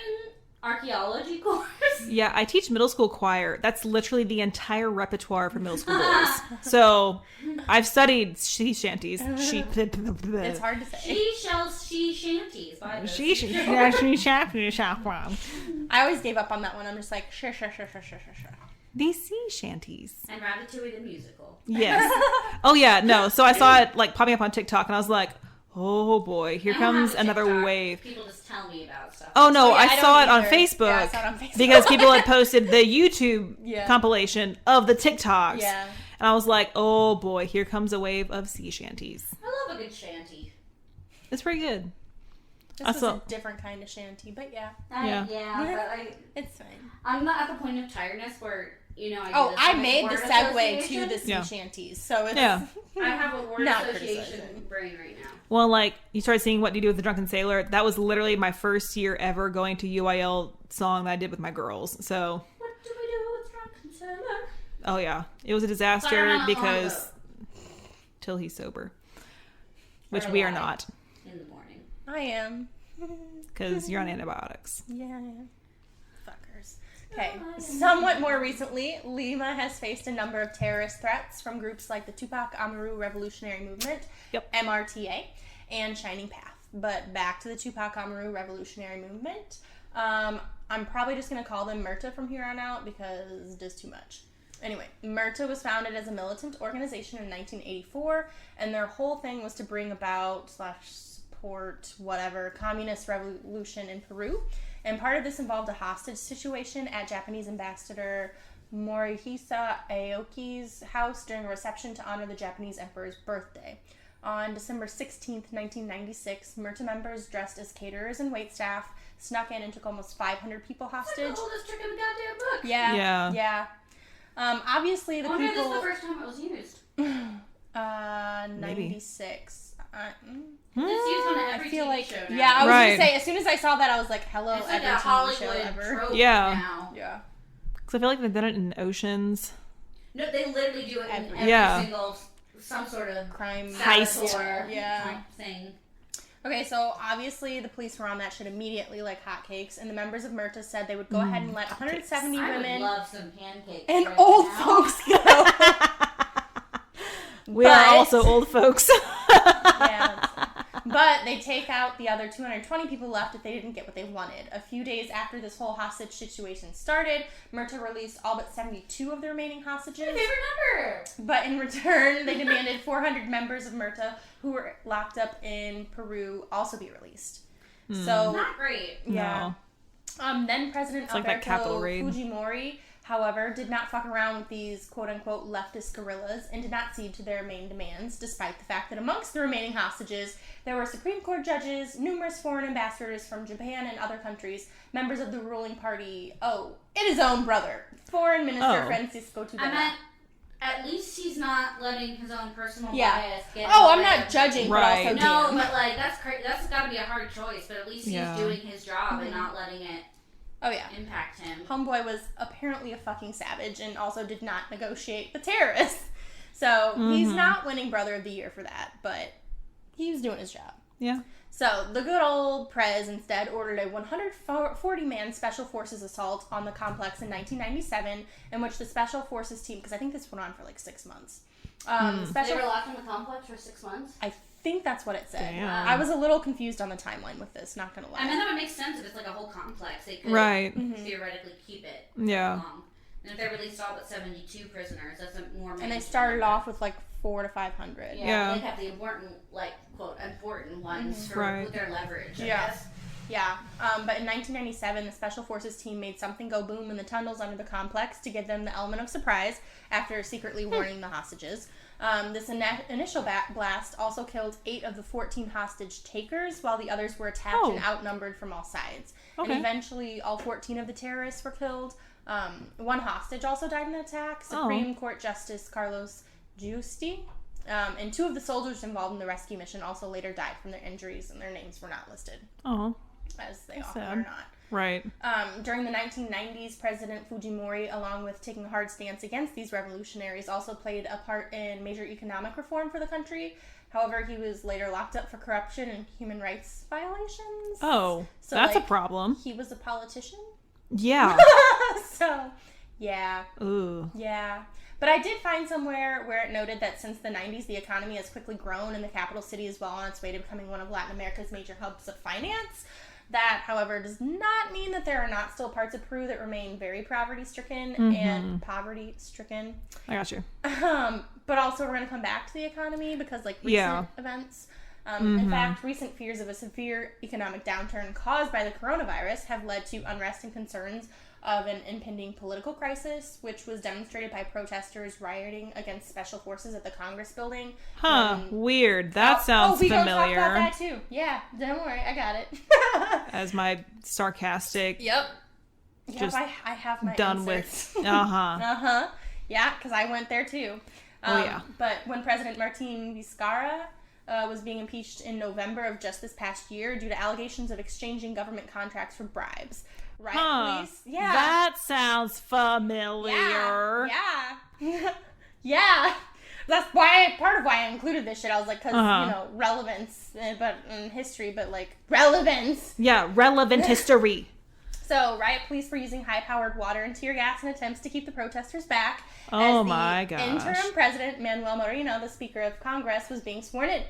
archaeology course. Yeah, I teach middle school choir. That's literally the entire repertoire for middle school boys. So I've studied sea shanties. It's hard to say. She shanties. I always gave up on that one. I'm just like, sure. These sea shanties. And Ratatouille the musical. Yes. Oh yeah, no. So I saw it like popping up on TikTok, and I was like, oh boy, here comes another wave. People just tell me about stuff. Oh no, I saw it on Facebook. Yeah, I saw it on Facebook. Because people had posted the YouTube compilation of the TikToks. Yeah. And I was like, oh boy, here comes a wave of sea shanties. I love a good shanty. It's pretty good. This was a different kind of shanty, but yeah. But it's fine. I'm not at the point of tiredness where, I made the segue to the sea shanties, so it's... I have a word association brain right now. Well, like, you started seeing What Do You Do with the Drunken Sailor. That was literally my first year ever going to UIL song that I did with my girls. So... What do we do with Drunken Sailor? Oh, yeah. It was a disaster because... Till he's sober. Which we are not. In the morning. I am. Because you're on antibiotics. Yeah. Fuckers. Okay. Somewhat more recently, Lima has faced a number of terrorist threats from groups like the Tupac Amaru Revolutionary Movement, MRTA, and Shining Path. But back to the Tupac Amaru Revolutionary Movement. I'm probably just going to call them MRTA from here on out because it does too much. Anyway, MRTA was founded as a militant organization in 1984, and their whole thing was to bring about /support whatever communist revolution in Peru. And part of this involved a hostage situation at Japanese Ambassador Morihisa Aoki's house during a reception to honor the Japanese emperor's birthday. On December 16th, 1996, MRTA members dressed as caterers and waitstaff snuck in and took almost 500 people hostage. That's the oldest trick in the goddamn book. Yeah. Obviously, the people... This is the first time it was used. 96. It's used on every TV show now. Yeah, I was going to say, as soon as I saw that, I was like, hello, it's every like a TV Hollywood show ever. trope Yeah. Because I feel like they've done it in Oceans. No, they literally do it in every single, some sort of crime heist type thing. Okay, so obviously the police were on that shit immediately like hotcakes, and the members of MRTA said they would go ahead and let 170 women... I would love some pancakes and old folks go. We are also old folks. But they take out the other 220 people left if they didn't get what they wanted. A few days after this whole hostage situation started, MRTA released all but 72 of the remaining hostages. My favorite number! But in return, they demanded 400 members of MRTA who were locked up in Peru also be released. So not great. Yeah. No. Then President Alberto Fujimori, however, did not fuck around with these quote-unquote leftist guerrillas and did not cede to their main demands, despite the fact that amongst the remaining hostages, there were Supreme Court judges, numerous foreign ambassadors from Japan and other countries, members of the ruling party, and his own brother, Foreign Minister Francisco Tudela. I meant, at least he's not letting his own personal bias get I'm not judging, but also No, but like, that's gotta be a hard choice, but at least he's doing his job and not letting it impact him. Homeboy was apparently a fucking savage and also did not negotiate with terrorists. So he's not winning Brother of the Year for that, but he was doing his job. Yeah. So the good old Prez instead ordered a 140-man Special Forces assault on the complex in 1997, in which the Special Forces team, because I think this went on for like 6 months. They were locked in the complex for 6 months? I think that's what it said. Damn. I was a little confused on the timeline with this, not gonna lie. I mean, that would make sense if it's like a whole complex. They could theoretically keep it long. And if they released all but 72 prisoners, that's a more. And they started off with like 400 to 500. Yeah. They'd have the important, like, quote, important ones with their leverage, I guess. Yeah. But in 1997, the Special Forces team made something go boom in the tunnels under the complex to give them the element of surprise after secretly warning the hostages. This initial blast also killed 8 of the 14 hostage takers, while the others were attacked and outnumbered from all sides. Okay. And eventually, all 14 of the terrorists were killed. One hostage also died in the attack, Supreme Court Justice Carlos Giusti. And 2 of the soldiers involved in the rescue mission also later died from their injuries, and their names were not listed. Oh. As they often are not. Right. During the 1990s, President Fujimori, along with taking a hard stance against these revolutionaries, also played a part in major economic reform for the country. However, he was later locked up for corruption and human rights violations. Oh, so that's a problem. He was a politician? Yeah. So, yeah. Ooh. Yeah. But I did find somewhere where it noted that since the 90s, the economy has quickly grown and the capital city is well on its way to becoming one of Latin America's major hubs of finance. That, however, does not mean that there are not still parts of Peru that remain very poverty-stricken and poverty-stricken. I got you. But also we're going to come back to the economy because, like, recent events. In fact, recent fears of a severe economic downturn caused by the coronavirus have led to unrest and concerns of an impending political crisis, which was demonstrated by protesters rioting against special forces at the Congress building. Weird. That sounds familiar. We gonna talk about that too. Yeah, don't worry, I got it. As my sarcastic. Yep. Just I have my done inserts. with. Yeah, because I went there too. But when President Martin Vizcarra was being impeached in November of just this past year due to allegations of exchanging government contracts for bribes. Right, police? Yeah. That sounds familiar. Yeah. Yeah. That's part of why I included this shit. I was like, because, relevance, but in history, but like, relevance. Yeah, relevant history. So, riot police were using high-powered water and tear gas in attempts to keep the protesters back. Oh my gosh. Interim President Manuel Merino, the Speaker of Congress, was being sworn in.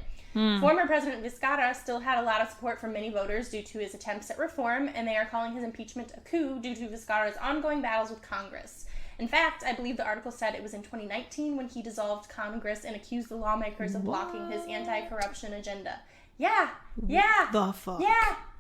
Former President Vizcarra still had a lot of support from many voters due to his attempts at reform, and they are calling his impeachment a coup due to Vizcarra's ongoing battles with Congress. In fact, I believe the article said it was in 2019 when he dissolved Congress and accused the lawmakers of blocking his anti-corruption agenda. Yeah. The fuck?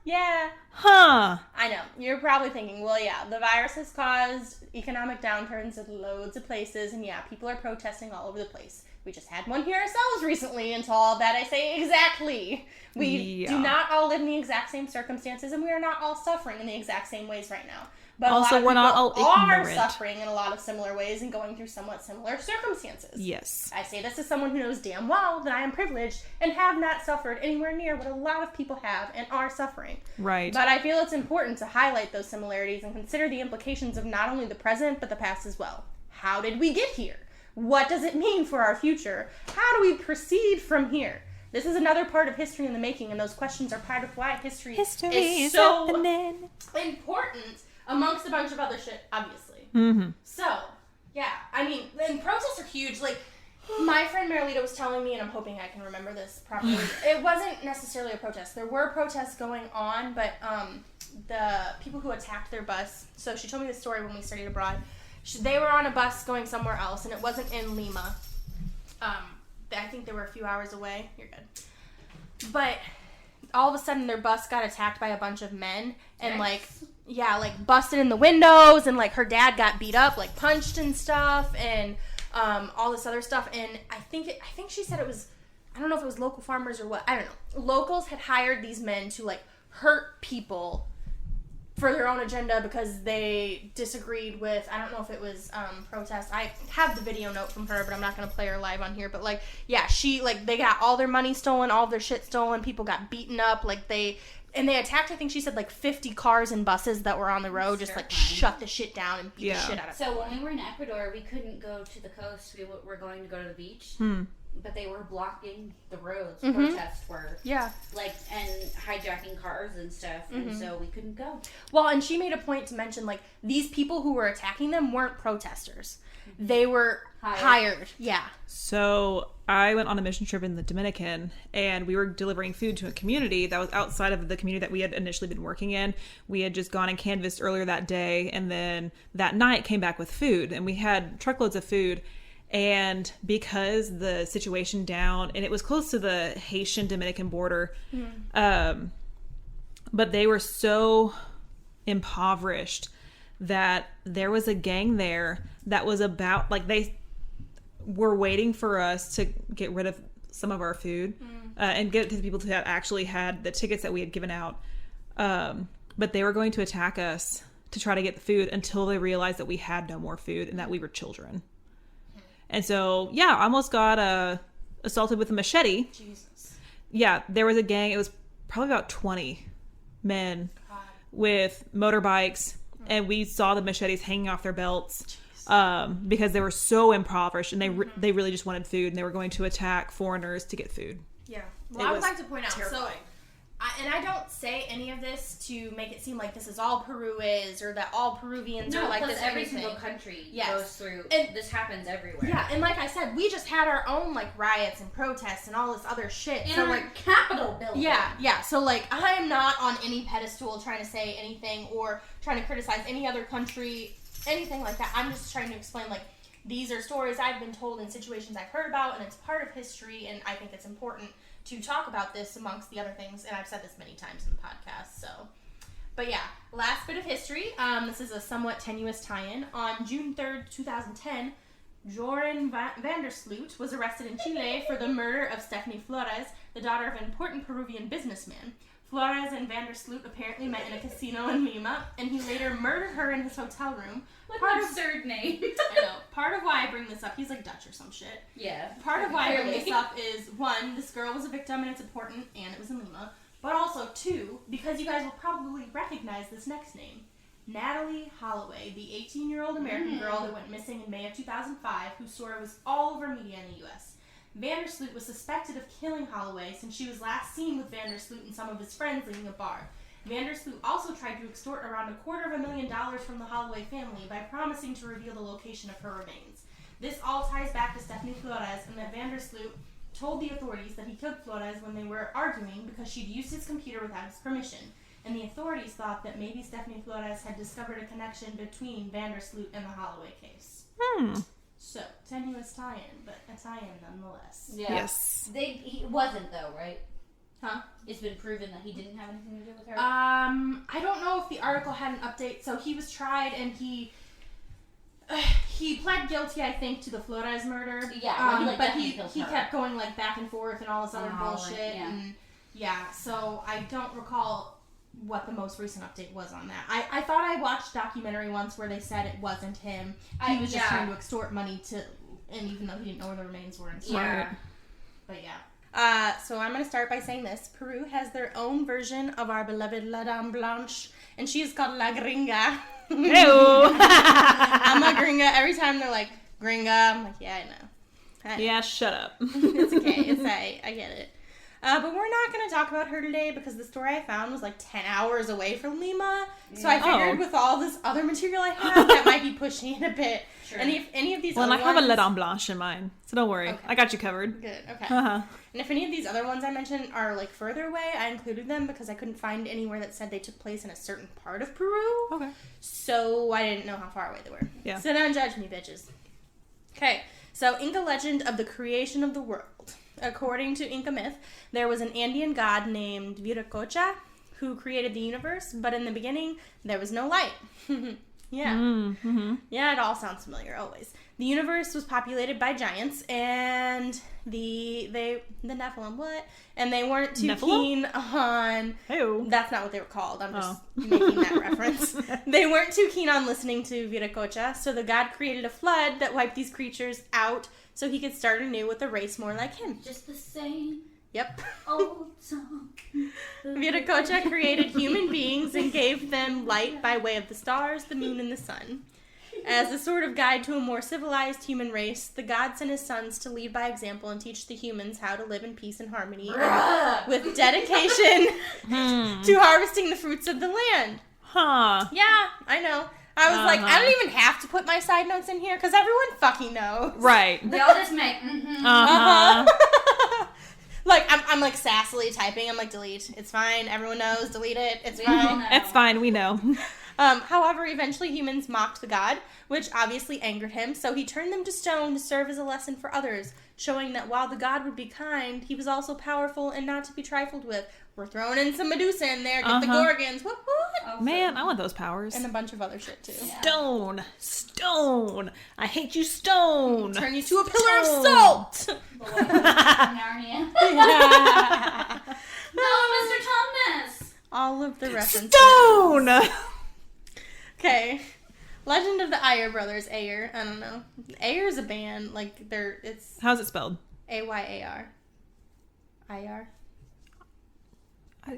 Yeah. Huh. I know. You're probably thinking, well, yeah, the virus has caused economic downturns in loads of places, and yeah, people are protesting all over the place. We just had one here ourselves recently, and to all that I say exactly. We do not all live in the exact same circumstances, and we are not all suffering in the exact same ways right now. But also, we're not all ignorant. Are suffering in a lot of similar ways and going through somewhat similar circumstances. Yes. I say this as someone who knows damn well that I am privileged and have not suffered anywhere near what a lot of people have and are suffering. Right. But I feel it's important to highlight those similarities and consider the implications of not only the present, but the past as well. How did we get here? What does it mean for our future? How do we proceed from here? This is another part of history in the making, and those questions are part of why history is so important amongst a bunch of other shit, obviously. So, yeah, I mean, and protests are huge. Like, my friend Marilita was telling me, and I'm hoping I can remember this properly, it wasn't necessarily a protest. There were protests going on, but the people who attacked their bus, so she told me the story when we studied abroad. They were on a bus going somewhere else, and it wasn't in Lima. I think they were a few hours away. You're good. But all of a sudden, their bus got attacked by a bunch of men, and busted in the windows, and her dad got beat up, punched and stuff, and all this other stuff. And I think she said it was, I don't know if it was local farmers or what. I don't know. Locals had hired these men to hurt people for their own agenda because they disagreed with, I don't know if it was protest. I have the video note from her, but I'm not going to play her live on here. But they got all their money stolen, all of their shit stolen. People got beaten up. They attacked, I think she said 50 cars and buses that were on the road, just shut the shit down and beat the shit out of them. So when we were in Ecuador, we couldn't go to the coast. We were going to go to the beach. But they were blocking the roads. Protests were. Yeah. And hijacking cars and stuff. And so we couldn't go. Well, and she made a point to mention, these people who were attacking them weren't protesters. They were hired. Yeah. So I went on a mission trip in the Dominican, and we were delivering food to a community that was outside of the community that we had initially been working in. We had just gone and canvassed earlier that day, and then that night came back with food, and we had truckloads of food. And because the situation down, and it was close to the Haitian-Dominican border, but they were so impoverished that there was a gang there that was about, were waiting for us to get rid of some of our food and get it to the people that actually had the tickets that we had given out. But they were going to attack us to try to get the food until they realized that we had no more food and that we were children. And so, I almost got assaulted with a machete. Jesus. Yeah, there was a gang. It was probably about 20 men with motorbikes, and we saw the machetes hanging off their belts because they were so impoverished, and they really just wanted food, and they were going to attack foreigners to get food. Yeah. Well, I would like to point out, terrifying. I don't say any of this to make it seem like this is all Peru is, or that all Peruvians are like this. Every single country goes through, and this happens everywhere. Yeah, and like I said, we just had our own like riots and protests and all this other shit. In our Capitol building. Yeah. So like, I am not on any pedestal trying to say anything or trying to criticize any other country, anything like that. I'm just trying to explain like these are stories I've been told in situations I've heard about, and it's part of history, and I think it's important to talk about this amongst the other things, and I've said this many times in the podcast, so. But yeah, last bit of history. This is a somewhat tenuous tie-in. On June 3rd, 2010, Joran Vandersloot was arrested in Chile for the murder of Stephanie Flores, the daughter of an important Peruvian businessman. Flores and Vandersloot apparently met in a casino in Lima, and he later murdered her in his hotel room. What an absurd name. I know. Part of why I bring this up, he's like Dutch or some shit. Yeah. Part of why I bring this up is, one, this girl was a victim and it's important, and it was in Lima. But also, two, because you guys will probably recognize this next name. Natalie Holloway, the 18-year-old American girl that went missing in May of 2005, whose story was all over media in the U.S. Vandersloot was suspected of killing Holloway since she was last seen with Vandersloot and some of his friends leaving a bar. Vandersloot also tried to extort around $250,000 from the Holloway family by promising to reveal the location of her remains. This all ties back to Stephanie Flores, and that Vandersloot told the authorities that he killed Flores when they were arguing because she'd used his computer without his permission. And the authorities thought that maybe Stephanie Flores had discovered a connection between Vandersloot and the Holloway case. So, tenuous tie-in, but a tie-in nonetheless. Yeah. Yes. He wasn't, though, right? Huh? It's been proven that he didn't have anything to do with her? I don't know if the article had an update. So, he was tried, and he pled guilty, I think, to the Flores murder. Yeah, but he kept going, like, back and forth and all this other bullshit. Yeah. And, so I don't recall what the most recent update was on that. I thought I watched a documentary once where they said it wasn't him. He was just trying to extort money and even though he didn't know where the remains were and stuff. Yeah. But yeah. So I'm going to start by saying this. Peru has their own version of our beloved La Dame Blanche, and she is called La Gringa. Ew. I'm a gringa. Every time they're like, gringa, I'm like, yeah, I know. Yeah, shut up. It's okay. I get it. But we're not going to talk about her today because the story I found was like 10 hours away from Lima. So I figured with all this other material I have, that might be pushing it a bit. Sure. And if any of these other ones... Well, I have a La Dame Blanche in mind, so don't worry. Okay. I got you covered. Good, okay. And if any of these other ones I mentioned are like further away, I included them because I couldn't find anywhere that said they took place in a certain part of Peru. Okay. So I didn't know how far away they were. Yeah. So don't judge me, bitches. Okay, so Inca legend of the creation of the world. According to Inca myth, there was an Andean god named Viracocha who created the universe, but in the beginning, there was no light. Yeah. Mm-hmm. Yeah, it all sounds familiar, always. The universe was populated by giants, and the Nephilim, what? And they weren't too keen on... Ew. That's not what they were called. I'm just making that reference. They weren't too keen on listening to Viracocha, so the god created a flood that wiped these creatures out so he could start anew with a race more like him. Just the same. Yep. Old song. Viracocha created human beings and gave them light by way of the stars, the moon, and the sun. As a sort of guide to a more civilized human race, the god sent his sons to lead by example and teach the humans how to live in peace and harmony with dedication to harvesting the fruits of the land. Huh. Yeah, I know. I was like, I don't even have to put my side notes in here because everyone fucking knows. Right. They all just make, Like, I'm like sassily typing. I'm like, delete. It's fine. Everyone knows. Delete it. It's fine. It's fine. We know. However, eventually humans mocked the god, which obviously angered him, so he turned them to stone to serve as a lesson for others, showing that while the god would be kind, he was also powerful and not to be trifled with, we're throwing in some Medusa in there. Get the Gorgons. What? Oh, man, I want those powers. And a bunch of other shit, too. Yeah. Stone. I hate you, Stone. Turn you to a pillar of salt. Narnia. No, Mr. Thomas. All of the references. Stone. Okay. Legend of the Ayer Brothers. Ayer. I don't know. Ayer is a band. Like, it's... How's it spelled? Ayar. Ayar.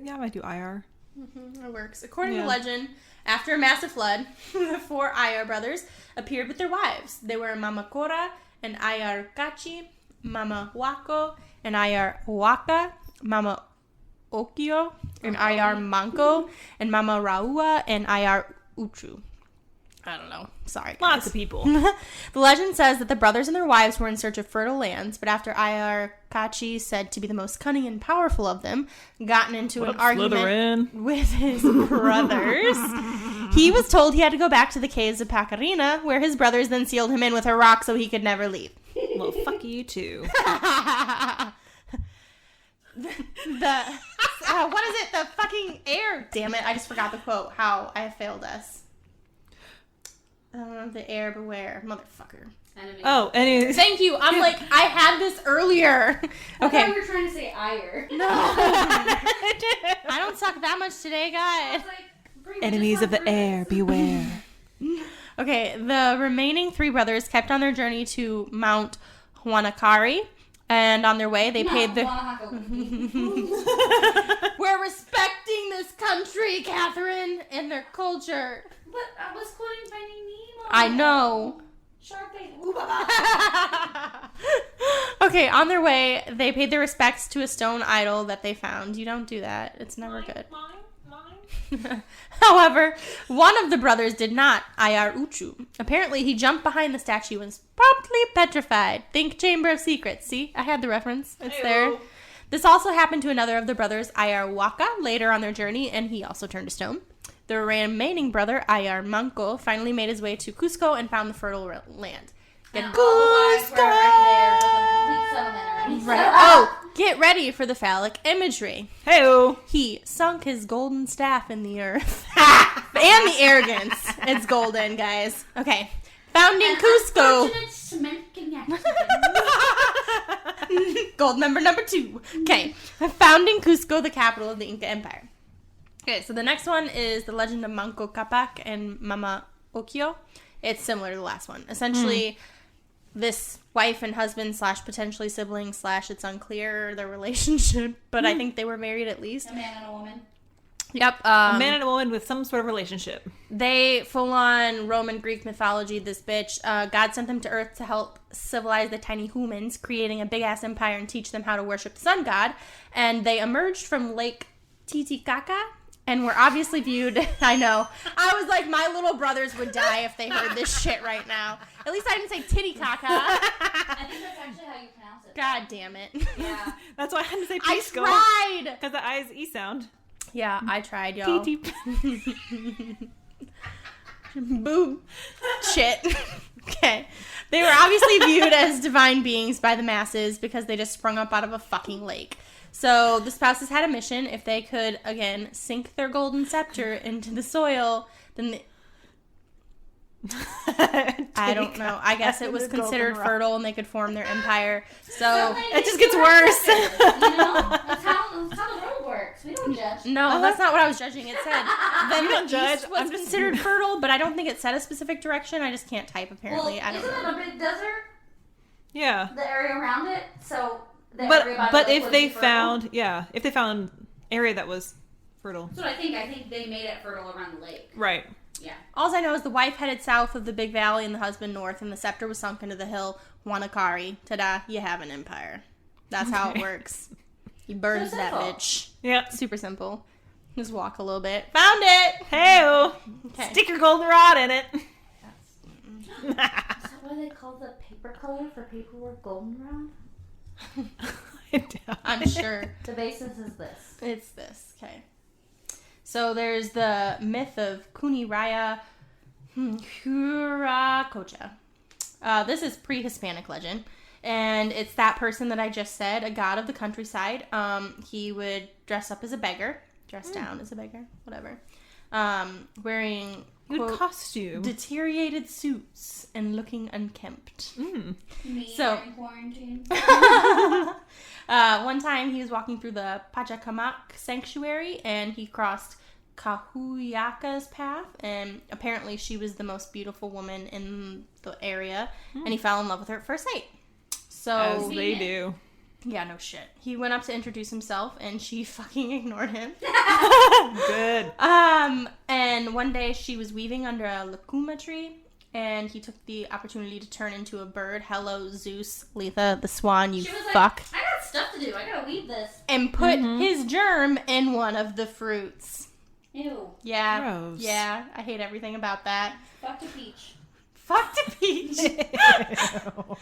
Yeah, I might do IR. It works. According to legend, after a massive flood, the 4 Ayer brothers appeared with their wives. They were Mama Cora and Ayar Kachi, Mama Wako and Ayar Waka, Mama Okio and Ayar Manco, and Mama Raua and Ayar Uchu. I don't know. Sorry, guys. Lots of people. The legend says that the brothers and their wives were in search of fertile lands, but after Ayar Kachi, said to be the most cunning and powerful of them, gotten into an argument with his brothers, he was told he had to go back to the caves of Pacarina, where his brothers then sealed him in with a rock so he could never leave. Well, fuck you too. What is it? The fucking air. Damn it! I just forgot the quote. How I have failed us. The air beware, motherfucker. Enemies. Oh, anyways. Thank you. I'm like, I had this earlier. Okay. I thought you were trying to say ire. No. I don't suck that much today, guys. Like, enemies of the air, beware. Okay, the remaining 3 brothers kept on their journey to Mount Huanacari, and on their way, they paid the... We're respecting this country, Catherine, and their culture. But I was quoting Finding Nemo. I know. Shark Bait. Okay, on their way, they paid their respects to a stone idol that they found. You don't do that. It's never good. Mine. However, one of the brothers did not, Ayar Uchu. Apparently, he jumped behind the statue and was promptly petrified. Think Chamber of Secrets. See? I had the reference. It's there. This also happened to another of the brothers, Ayar Waka, later on their journey, and he also turned to stone. The remaining brother, Ayar Manco, finally made his way to Cusco and found the fertile land. And all the wives were already there. The complete settlement already. Right. Oh, get ready for the phallic imagery. Hey-o. He sunk his golden staff in the earth. And the arrogance. It's golden, guys. Okay. Founding Cusco. Gold member number 2. Okay. Founding Cusco, the capital of the Inca Empire. Okay, so the next one is the legend of Manco Capac and Mama Okio. It's similar to the last one. Essentially, this wife and husband / potentially sibling / it's unclear their relationship, but I think they were married at least. A man and a woman. Yep. A man and a woman with some sort of relationship. They full on Roman Greek mythology, this bitch. God sent them to Earth to help civilize the tiny humans, creating a big ass empire and teach them how to worship the sun god. And they emerged from Lake Titicaca and were obviously viewed. I know. I was like, my little brothers would die if they heard this shit right now. At least I didn't say Titicaca. I think that's actually how you pronounce it. God damn it. Yeah. That's why I had to say I Pisco. tried. Because the I is E sound. Yeah, I tried, y'all. Boo. Shit. Okay. They were obviously viewed as divine beings by the masses because they just sprung up out of a fucking lake. So the spouses had a mission. If they could, again, sink their golden scepter into the soil, then I don't know. I guess it was considered fertile and they could form their empire. So it just gets worse. You know? That's how the world works. We don't judge. No, that's not what I was judging. It said then You don't the judge. east was considered fertile, but I don't think it said a specific direction. I just can't type, apparently. Well, I don't know. isn't it a big desert? Yeah. The area around it? So the But area by but the lake if would they be fertile? found if they found area that was fertile. That's what I think. I think they made it fertile around the lake. Right. Yeah. All I know is the wife headed south of the big valley and the husband north, and the scepter was sunk into the hill Huanacari. Ta-da, you have an empire. That's how it works. You birds that simple. bitch. Yep. Super simple. Just walk a little bit. Found it! Hey-o. Okay. Stick your golden rod in it. Is that why they call the paper color for paperwork goldenrod? I'm sure. The basis is this. It's this. Okay. So there's the myth of Kuniraya Huracocha. This is pre-Hispanic legend. And it's that person that I just said, a god of the countryside. He would dress up as a beggar, dress down as a beggar, whatever. Wearing, quote, costume. deteriorated suits and looking unkempt. Me So- in quarantine. One time he was walking through the Pachacamac sanctuary and he crossed Kahuyaka's path, and apparently she was the most beautiful woman in the area, and he fell in love with her at first sight. So As they do. yeah, no shit. He went up to introduce himself and she fucking ignored him. Good. And one day she was weaving under a lacuma tree and he took the opportunity to turn into a bird. Hello, Zeus, Letha, the swan, you She was fuck. like, I got stuff to do. I gotta weave this. And put his germ in one of the fruits. Ew. Yeah. Gross. Yeah. I hate everything about that. Fuck the peach. Fuck the peach.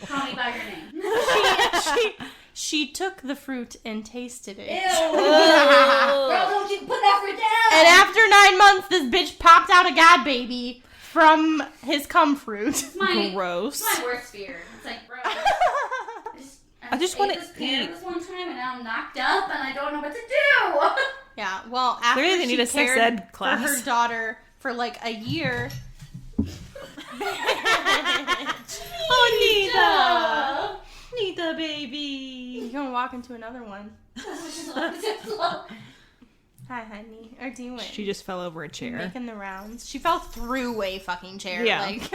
Call me by your name. she took the fruit and tasted it. Ew. Girl, don't you put that fruit down. And after 9 months, this bitch popped out a god baby from his cum fruit. It's my Gross. worst fear. It's like, bro. I just ate want to this pear eat. this one time and now I'm knocked up and I don't know what to do. Yeah, well, after Clearly they she need a sex cared ed for class. her daughter for like a year. Oh, Nita, baby. You're gonna walk into another one. Slow. Hi, honey. Or do you win? She just fell over a chair. Making the rounds. She fell through a fucking chair. Yeah. Like,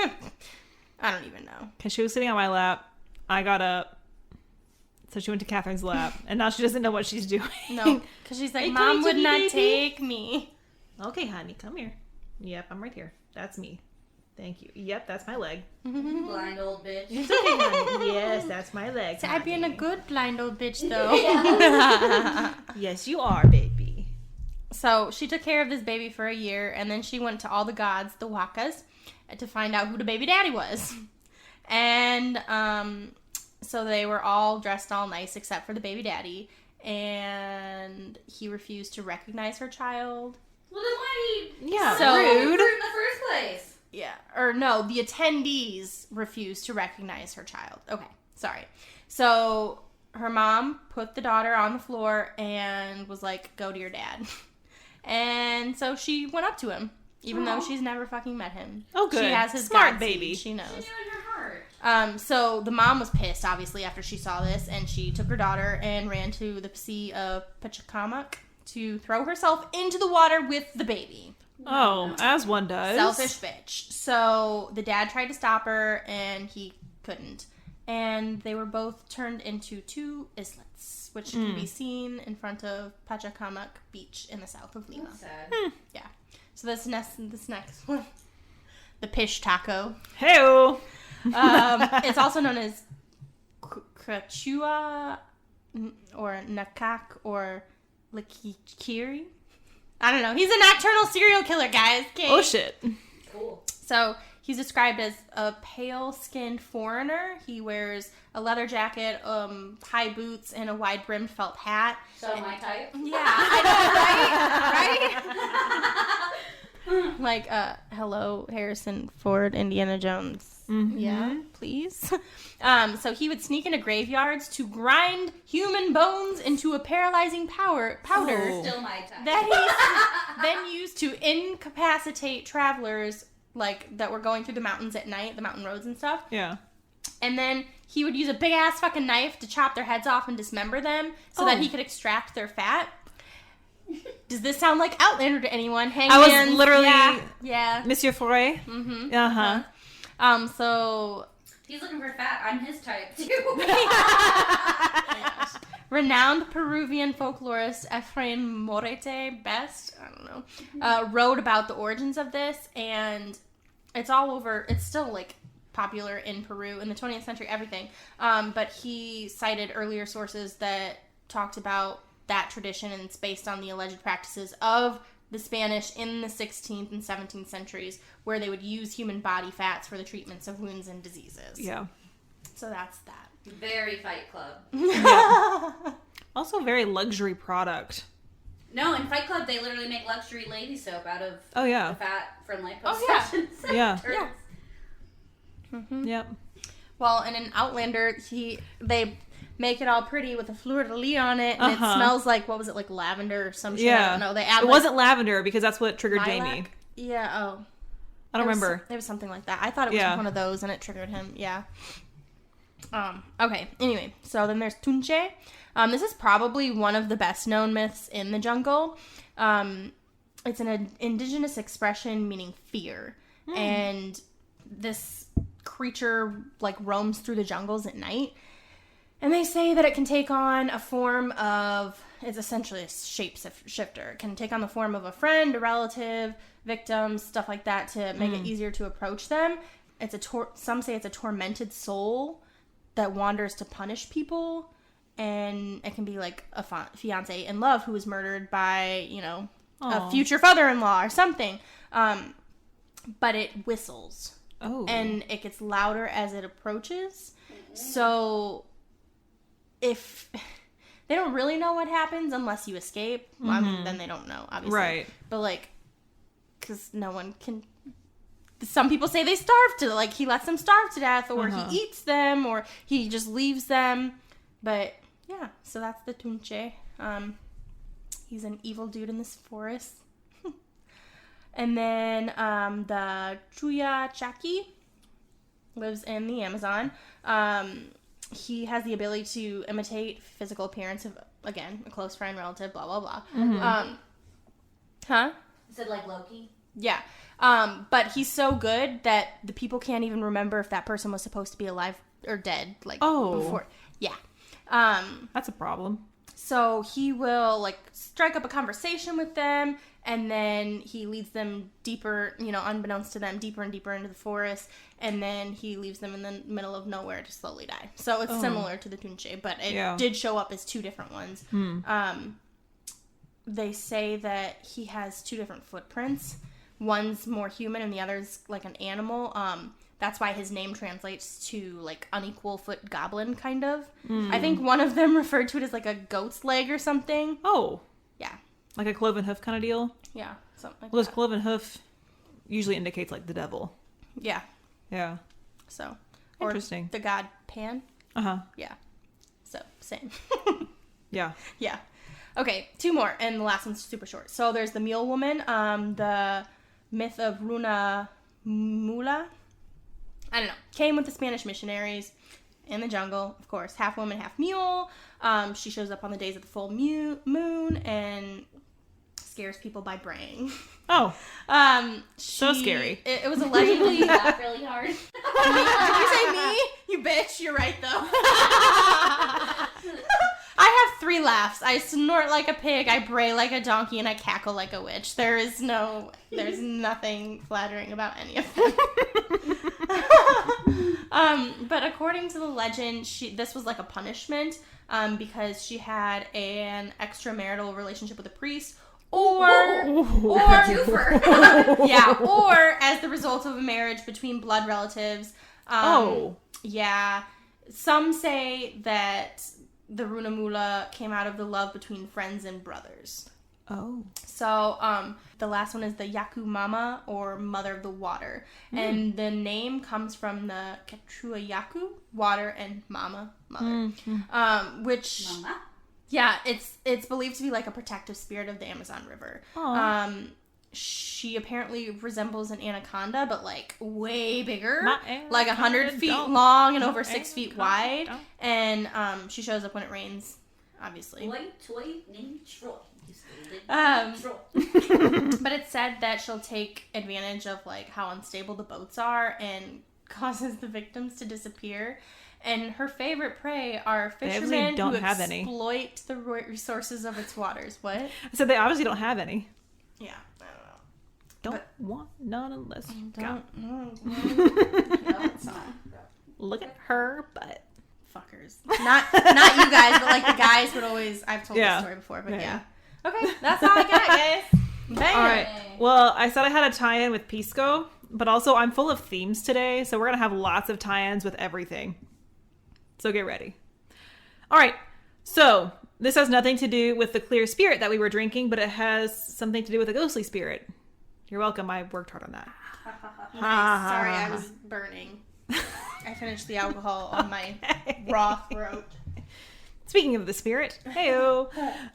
I don't even know. Because she was sitting on my lap. I got up. So she went to Catherine's lap. And now she doesn't know what she's doing. No, because she's like, Hey, Mom come would to me, not baby." take me. Okay, honey, come here. Yep, I'm right here. That's me. Thank you. Yep, that's my leg. Blind old bitch. It's okay, honey. Yes, that's my leg. So I'm being a honey. good blind old bitch, though. Yes, you are, baby. So she took care of this baby for a year, and then she went to all the gods, the Wakas, to find out who the baby daddy was. And so they were all dressed all nice except for the baby daddy, and he refused to recognize her child. Well, then why did he Yeah, So- fruit rude. in the first place? Yeah, or no, the attendees refused to recognize her child. Okay, sorry. So her mom put the daughter on the floor and was like, go to your dad. And so she went up to him, even though she's never fucking met him. Oh, good. She has his Smart God baby. seed, she knows. She knew in her heart. So the mom was pissed, obviously, after she saw this, and she took her daughter and ran to the sea of Pachacamac to throw herself into the water with the baby. Oh, as one does. Selfish bitch. So the dad tried to stop her, and he couldn't. And they were both turned into two islets, which can be seen in front of Pachacamac Beach in the south of Lima. That's sad. Yeah. So this next one, the pish taco. Hey-o. It's also known as Krachua or Nakak or Lakikiri. I don't know. He's a nocturnal serial killer, guys. Okay? Oh, shit. Cool. So he's described as a pale-skinned foreigner. He wears a leather jacket, high boots, and a wide-brimmed felt hat. So my type. Yeah, I know, right? Like, hello, Harrison Ford, Indiana Jones. Mm-hmm. Yeah, please. So he would sneak into graveyards to grind human bones into a paralyzing powder Oh. Still my type. that he then used to incapacitate travelers, like, that were going through the mountains at night, the mountain roads and stuff. Yeah. And then he would use a big-ass fucking knife to chop their heads off and dismember them so that Oh. he could extract their fat. Does this sound like Outlander to anyone? I was Hangman's- literally- Yeah. Monsieur Foray? Mm-hmm. Uh-huh. So... He's looking for fat. I'm his type too. Renowned Peruvian folklorist Efrain Morete Best, I don't know, wrote about the origins of this, and it's all over, it's still, like, popular in Peru in the 20th century, everything. But he cited earlier sources that talked about that tradition, and it's based on the alleged practices of the Spanish in the 16th and 17th centuries, where they would use human body fats for the treatments of wounds and diseases. Yeah. So that's that. Very Fight Club. Also very luxury product. No, in Fight Club they literally make luxury lady soap out of Oh, yeah. the fat from lipo Oh, yeah. sessions. Yeah. Turds. Mm-hmm. Yep. Well, and in Outlander, they make it all pretty with a fleur-de-lis on it, and it smells like, what was it, like lavender or some shit? Yeah. I don't know. They add, it wasn't lavender because that's what triggered lilac? Jamie. Yeah, I don't remember. It was something like that. I thought it was one of those, and it triggered him. Yeah. Okay. Anyway, so then there's Tunche. This is probably one of the best known myths in the jungle. It's an indigenous expression meaning fear, and this creature like roams through the jungles at night. And they say that it can take on a form of, it's essentially a shapeshifter. It can take on the form of a friend, a relative, victims, stuff like that to make it easier to approach them. It's some say it's a tormented soul that wanders to punish people. And it can be like a fiance in love who was murdered by, a future father-in-law or something. But it whistles. Oh. And it gets louder as it approaches. So if they don't really know what happens unless you escape, then they don't know, obviously. Right. But because no one can. Some people say they starve to, he lets them starve to death, or he eats them, or he just leaves them. But yeah, so that's the Tunche. He's an evil dude in this forest. And then the Chuya Chaki lives in the Amazon. He has the ability to imitate physical appearance of, again, a close friend, relative, blah, blah, blah. Is it like Loki? Yeah. But he's so good that the people can't even remember if that person was supposed to be alive or dead, before. Yeah. That's a problem. So he will, strike up a conversation with them, and then he leads them deeper, unbeknownst to them, deeper and deeper into the forest, and then he leaves them in the middle of nowhere to slowly die. So it's similar to the Tunche, but it did show up as two different ones. They say that he has two different footprints. One's more human, and the other's like an animal. That's why his name translates to, unequal foot goblin, kind of. I think one of them referred to it as, a goat's leg or something. Oh. Yeah. Like a cloven hoof kind of deal? Yeah, something like that. This cloven hoof usually indicates, the devil. Yeah. Yeah. So. Interesting. Or the god Pan. Uh-huh. Yeah. So, same. Yeah. Yeah. Okay, two more, and the last one's super short. So, there's the Mule Woman, the myth of Runa Mula. I don't know. Came with the Spanish missionaries in the jungle, of course. Half woman, half mule. She shows up on the days of the full moon and scares people by braying. Oh. So scary. It was allegedly... laugh really hard. Did you say me? You bitch. You're right, though. I have 3 laughs. I snort like a pig, I bray like a donkey, and I cackle like a witch. There's nothing flattering about any of them. But according to the legend, this was a punishment, because she had an extramarital relationship with a priest, or as the result of a marriage between blood relatives. Yeah. Some say that the Runamula came out of the love between friends and brothers. Oh. So, the last one is the Yaku Mama, or Mother of the Water. And the name comes from the Quechua Yaku, water, and Mama, mother. Which... Mama? Yeah, it's believed to be a protective spirit of the Amazon River. She apparently resembles an anaconda, but way bigger, 100 feet long and over 6 feet wide. And she shows up when it rains, obviously. Toy named Troy. But it's said that she'll take advantage of how unstable the boats are and causes the victims to disappear. And her favorite prey are fishermen who exploit the resources of its waters. What? So they obviously don't have any. Yeah. Don't want none unless you got. Look at her butt. Fuckers. Not you guys, but the guys would always. I've told this story before, but yeah. Okay, that's all I got, guys. Bam. All right. Well, I said I had a tie-in with Pisco, but also I'm full of themes today, so we're gonna have lots of tie-ins with everything. So get ready. All right. So this has nothing to do with the clear spirit that we were drinking, but it has something to do with a ghostly spirit. You're welcome. I worked hard on that. Nice. Sorry, I was burning. I finished the alcohol on my raw throat. Speaking of the spirit, heyo.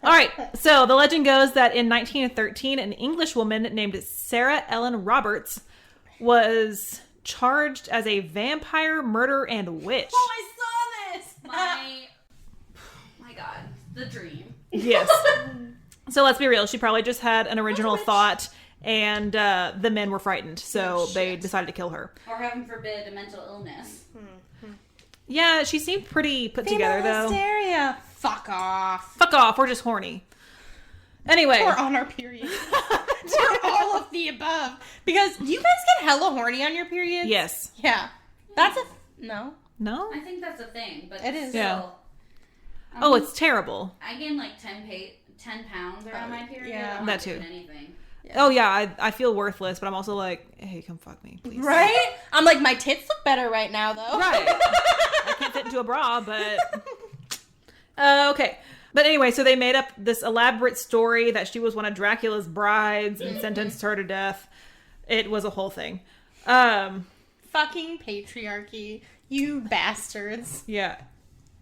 All right, so the legend goes that in 1913, an English woman named Sarah Ellen Roberts was charged as a vampire murderer and witch. Oh, I saw this! My God, the dream. Yes. So let's be real. She probably just had an original thought, and the men were frightened, so they decided to kill her. Or heaven forbid, a mental illness. Yeah, she seemed pretty put together, though. Hysteria. Fuck off. Fuck off. We're just horny. Anyway. We're on our period. We're all of the above. Because do you guys get hella horny on your period? Yes. Yeah. That's no. No? I think that's a thing, but it is. Still, Yeah. Oh, it's terrible. I gained like 10 pounds around my period. Yeah. I'm That not too. doing anything. Yeah. Oh, yeah. I feel worthless, but I'm also like, hey, come fuck me, please. Right? I'm like, my tits look better right now, though. Right. I can't fit into a bra, but... okay. But anyway, so they made up this elaborate story that she was one of Dracula's brides and sentenced her to death. It was a whole thing. Fucking patriarchy. You bastards. Yeah.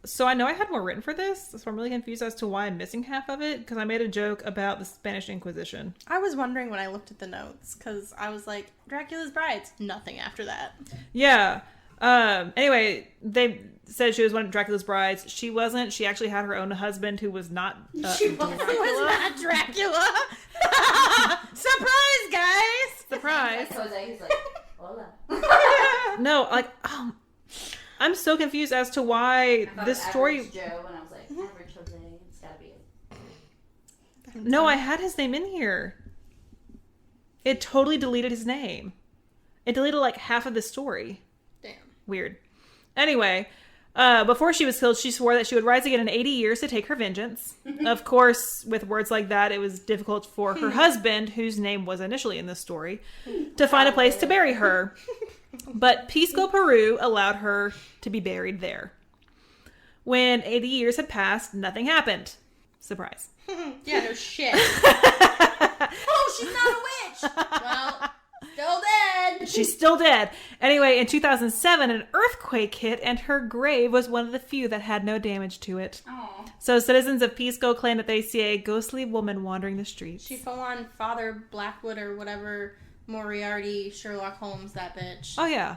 So I know I had more written for this, so I'm really confused as to why I'm missing half of it, because I made a joke about the Spanish Inquisition. I was wondering when I looked at the notes, because I was like, Dracula's brides. Nothing after that. Yeah. Anyway, they said she was one of Dracula's brides. She wasn't. She actually had her own husband who was not She was not Dracula. Surprise, guys! Surprise. Jose, he's like, hola. No, like, I'm so confused as to why this story... Joe, and I was like, average Jose, it's gotta be it. No, I had his name in here. It totally deleted his name. It deleted like half of the story. Damn. Weird. Anyway, before she was killed, she swore that she would rise again in 80 years to take her vengeance. Of course, with words like that, it was difficult for her husband, whose name was initially in this story, to find a place to bury her. But Pisco, Peru allowed her to be buried there. When 80 years had passed, nothing happened. Surprise. Yeah, no shit. Oh, she's not a witch! Well, still dead. She's still dead. Anyway, in 2007, an earthquake hit, and her grave was one of the few that had no damage to it. Oh. So citizens of Pisco claim that they see a ghostly woman wandering the streets. She full on Father Blackwood or whatever, Moriarty, Sherlock Holmes, that bitch. Oh, yeah.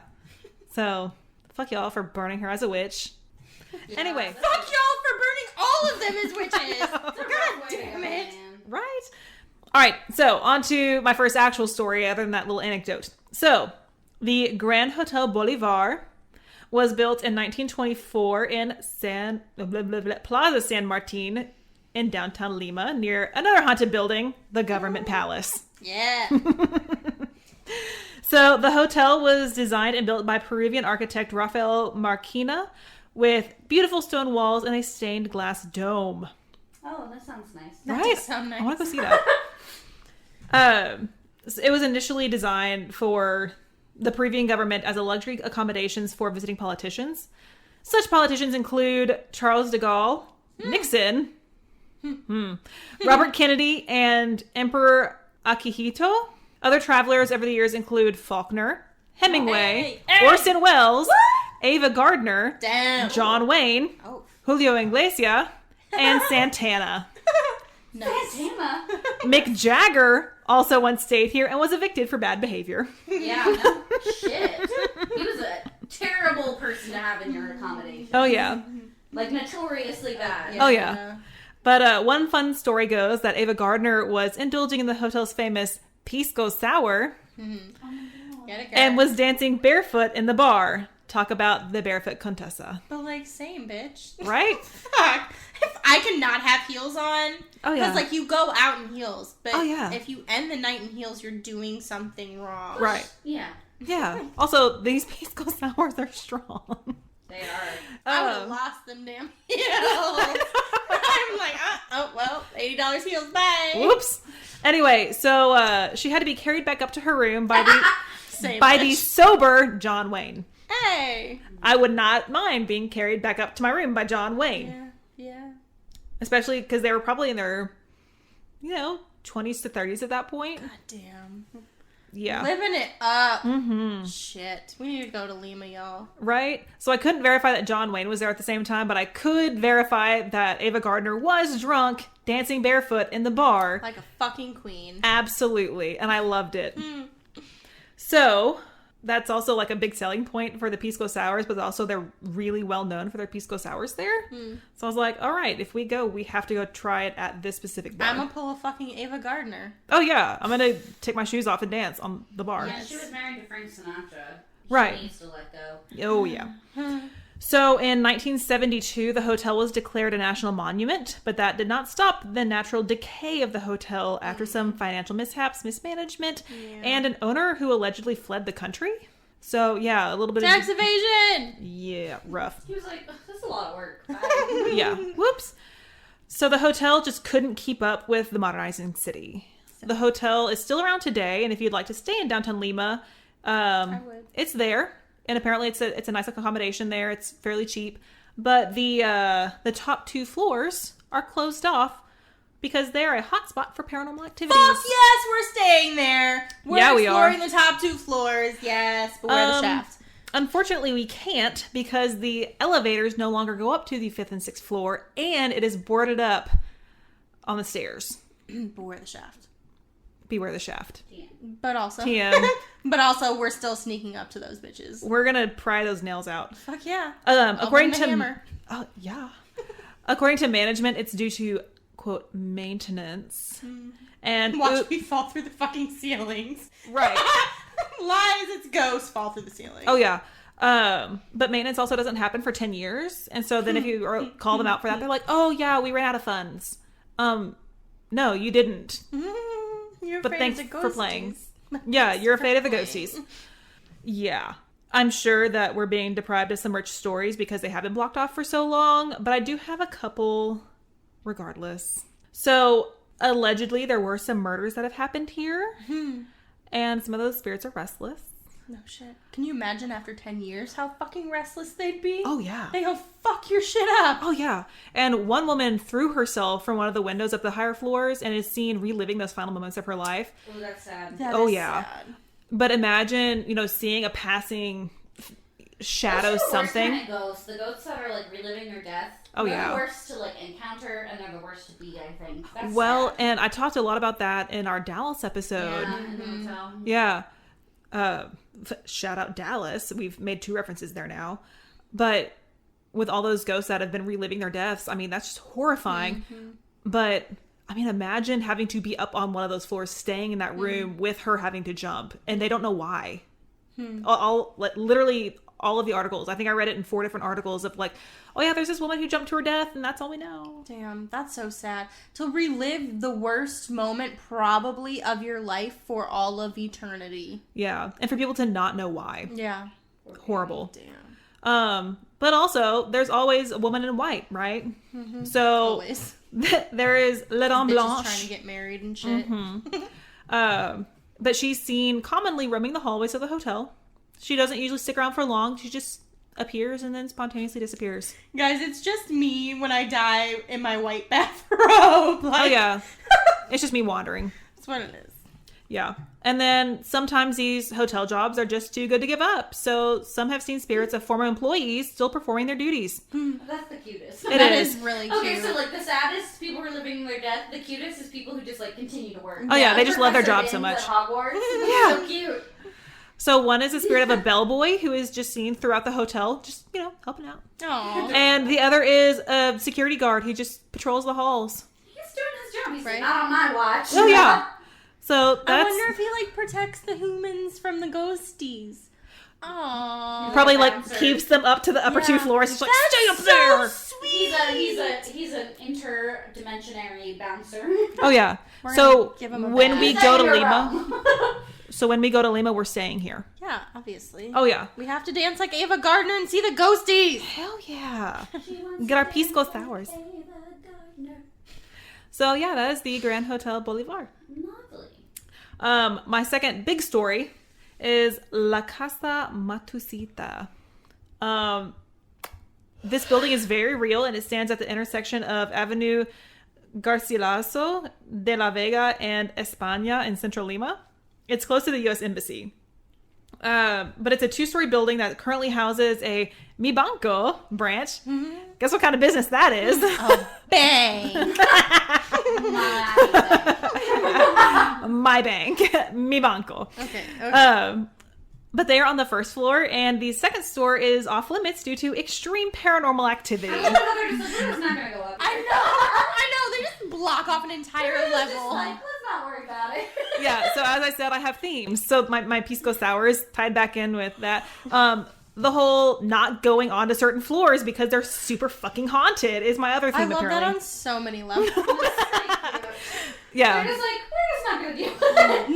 So, fuck y'all for burning her as a witch. Yeah, Anyway. Fuck y'all for burning all of them as witches! God damn it. Right? All right, so on to my first actual story, other than that little anecdote. So, the Grand Hotel Bolivar was built in 1924 in Plaza San Martin in downtown Lima, near another haunted building, the Government Palace. Yeah. So, the hotel was designed and built by Peruvian architect Rafael Marquina, with beautiful stone walls and a stained glass dome. Oh, that sounds nice. That Right? does sound nice. I want to go see that. It was initially designed for the Peruvian government as a luxury accommodations for visiting politicians. Such politicians include Charles de Gaulle, Nixon, Robert Kennedy, and Emperor Akihito. Other travelers over the years include Faulkner, Hemingway, Hey. Orson Welles, Ava Gardner, Damn. John Wayne, Oh. Julio Iglesias, and Santana. Nice. Santana. Mick Jagger also once stayed here and was evicted for bad behavior. Yeah, no shit. He was a terrible person to have in your accommodation. Oh, yeah. Like, notoriously bad. Oh, yeah. But one fun story goes that Ava Gardner was indulging in the hotel's famous Pisco Sour and was dancing barefoot in the bar. Talk about the barefoot Contessa. But, like, same, bitch. Right? Fuck. If I cannot have heels on. Oh, yeah. Because, like, you go out in heels. But Oh, yeah. if you end the night in heels, you're doing something wrong. Right. Yeah, Yeah. Also, these Pisco Sours are strong. they are. I would have lost them damn heels. I'm like, oh, well, $80 heels, bye. Whoops. Anyway, so she had to be carried back up to her room by the Same by bitch. the sober John Wayne. Hey. I would not mind being carried back up to my room by John Wayne. Yeah. Especially because they were probably in their, 20s to 30s at that point. God damn. Yeah. Living it up. Mm-hmm. Shit. We need to go to Lima, y'all. Right? So I couldn't verify that John Wayne was there at the same time, but I could verify that Ava Gardner was drunk, dancing barefoot in the bar. Like a fucking queen. Absolutely. And I loved it. So that's also like a big selling point for the Pisco Sours, but also they're really well known for their Pisco Sours there. So I was like, all right, if we go, we have to go try it at this specific bar. I'm gonna pull a fucking Ava Gardner. Oh yeah, I'm gonna take my shoes off and dance on the bar. Yeah, she was married to Frank Sinatra. Right. She needs to let go. Oh yeah. So in 1972, the hotel was declared a national monument, but that did not stop the natural decay of the hotel after some financial mishaps, mismanagement, and an owner who allegedly fled the country. So yeah, a little bit Tax of evasion! Yeah, rough. He was like, "This is a lot of work." Bye. Yeah, whoops. So the hotel just couldn't keep up with the modernizing city. The hotel is still around today, and if you'd like to stay in downtown Lima, I would. it's there. And apparently it's a nice accommodation there. It's fairly cheap. But the top 2 floors are closed off because they are a hotspot for paranormal activities. Fuck yes, we're staying there. We're we are. exploring the top 2 floors. Yes, but where the shaft? Unfortunately, we can't because the elevators no longer go up to the 5th and 6th floor, and it is boarded up on the stairs. Beware the shaft. Beware the shaft. But also, TM. but also, we're still sneaking up to those bitches. We're gonna pry those nails out. Fuck yeah. According the to hammer. Oh yeah. According to management, it's due to quote maintenance and Watch me fall through the fucking ceilings. right. Lies, it's ghosts fall through the ceiling. Oh yeah. But maintenance also doesn't happen for 10 years, and so then if you call them out for that, they're like, "Oh yeah, we ran out of funds." No, you didn't. You're But afraid thanks of the for playing. ghosties. Yeah, you're afraid of the ghosties. Yeah. I'm sure that we're being deprived of some rich stories because they have been blocked off for so long, but I do have a couple regardless. So, allegedly, there were some murders that have happened here, and some of those spirits are restless. No shit. Can you imagine after 10 years how fucking restless they'd be? Oh, yeah. They go fuck your shit up. Oh, yeah. And one woman threw herself from one of the windows of the higher floors and is seen reliving those final moments of her life. Oh, that's sad. That Oh, is yeah. sad. But imagine, seeing a passing shadow Those are the something. worst kind of ghosts. The ghosts that are like reliving their death. Oh, they're yeah. the worst to like encounter, and they're the worst to be. I think. That's Well, sad. and I talked a lot about that in our Dallas episode. Yeah, in the hotel. Yeah. Shout out Dallas. We've made 2 references there now. But with all those ghosts that have been reliving their deaths, I mean, that's just horrifying. But I mean, imagine having to be up on one of those floors, staying in that room with her having to jump, and they don't know why. Literally all of the articles. I think I read it in 4 different articles of like, oh yeah, there's this woman who jumped to her death, and that's all we know. Damn, that's so sad. To relive the worst moment probably of your life for all of eternity. Yeah, and for people to not know why. Yeah. Horrible. Damn. But also, there's always a woman in white, right? So Always. there is La Dame Bitches Blanche. trying to get married and shit. But she's seen commonly roaming the hallways of the hotel. She doesn't usually stick around for long. She just appears and then spontaneously disappears. Guys, it's just me when I die in my white bathrobe. Like, Oh, yeah. It's just me wandering. That's what it is. Yeah. And then sometimes these hotel jobs are just too good to give up. So some have seen spirits of former employees still performing their duties. That's the cutest. That is really cute. Okay, so like the saddest people who are living their death. The cutest is people who just like continue to work. Oh, yeah. They just love their job Professor so much. Binns at Hogwarts. Yeah. So cute. So one is the spirit of a bellboy who is just seen throughout the hotel, just, helping out. Aww. And the other is a security guard who just patrols the halls. He's doing his job. He's Right. like, not on my watch. Oh, yeah. So I that's wonder if he like protects the humans from the ghosties. Aww. probably like bouncer. keeps them up to the upper 2 Yeah. floors. It's like, That's stay up so there. sweet. He's an interdimensionary bouncer. Oh, yeah. We're So gonna give him a when badge. we Is go that to your Lima, realm? so when we go to Lima, we're staying here. Yeah, obviously. Oh, yeah. We have to dance like Ava Gardner and see the ghosties. Hell yeah. She wants Get our to Pisco dance like Sours. Ava Gardner. So yeah, that is the Grand Hotel Bolivar. Lovely. My second big story is La Casa Matusita. This building is very real, and it stands at the intersection of Avenue Garcilaso de la Vega and España in central Lima. It's close to the U.S. Embassy. But it's a 2-story building that currently houses a Mi Banco branch. Mm-hmm. Guess what kind of business that is? A bank. My bank. Mi Banco. Okay. But they are on the first floor, and the second floor is off limits due to extreme paranormal activity. I love how they're just not gonna go up. I know. They just block off an entire level. Just like, let's not worry about it. Yeah, so as I said, I have themes. So my Pisco Sour is tied back in with that. The whole not going onto certain floors because they're super fucking haunted is my other theme, I love apparently. that on so many levels. Yeah. They're just like, we're just not gonna deal with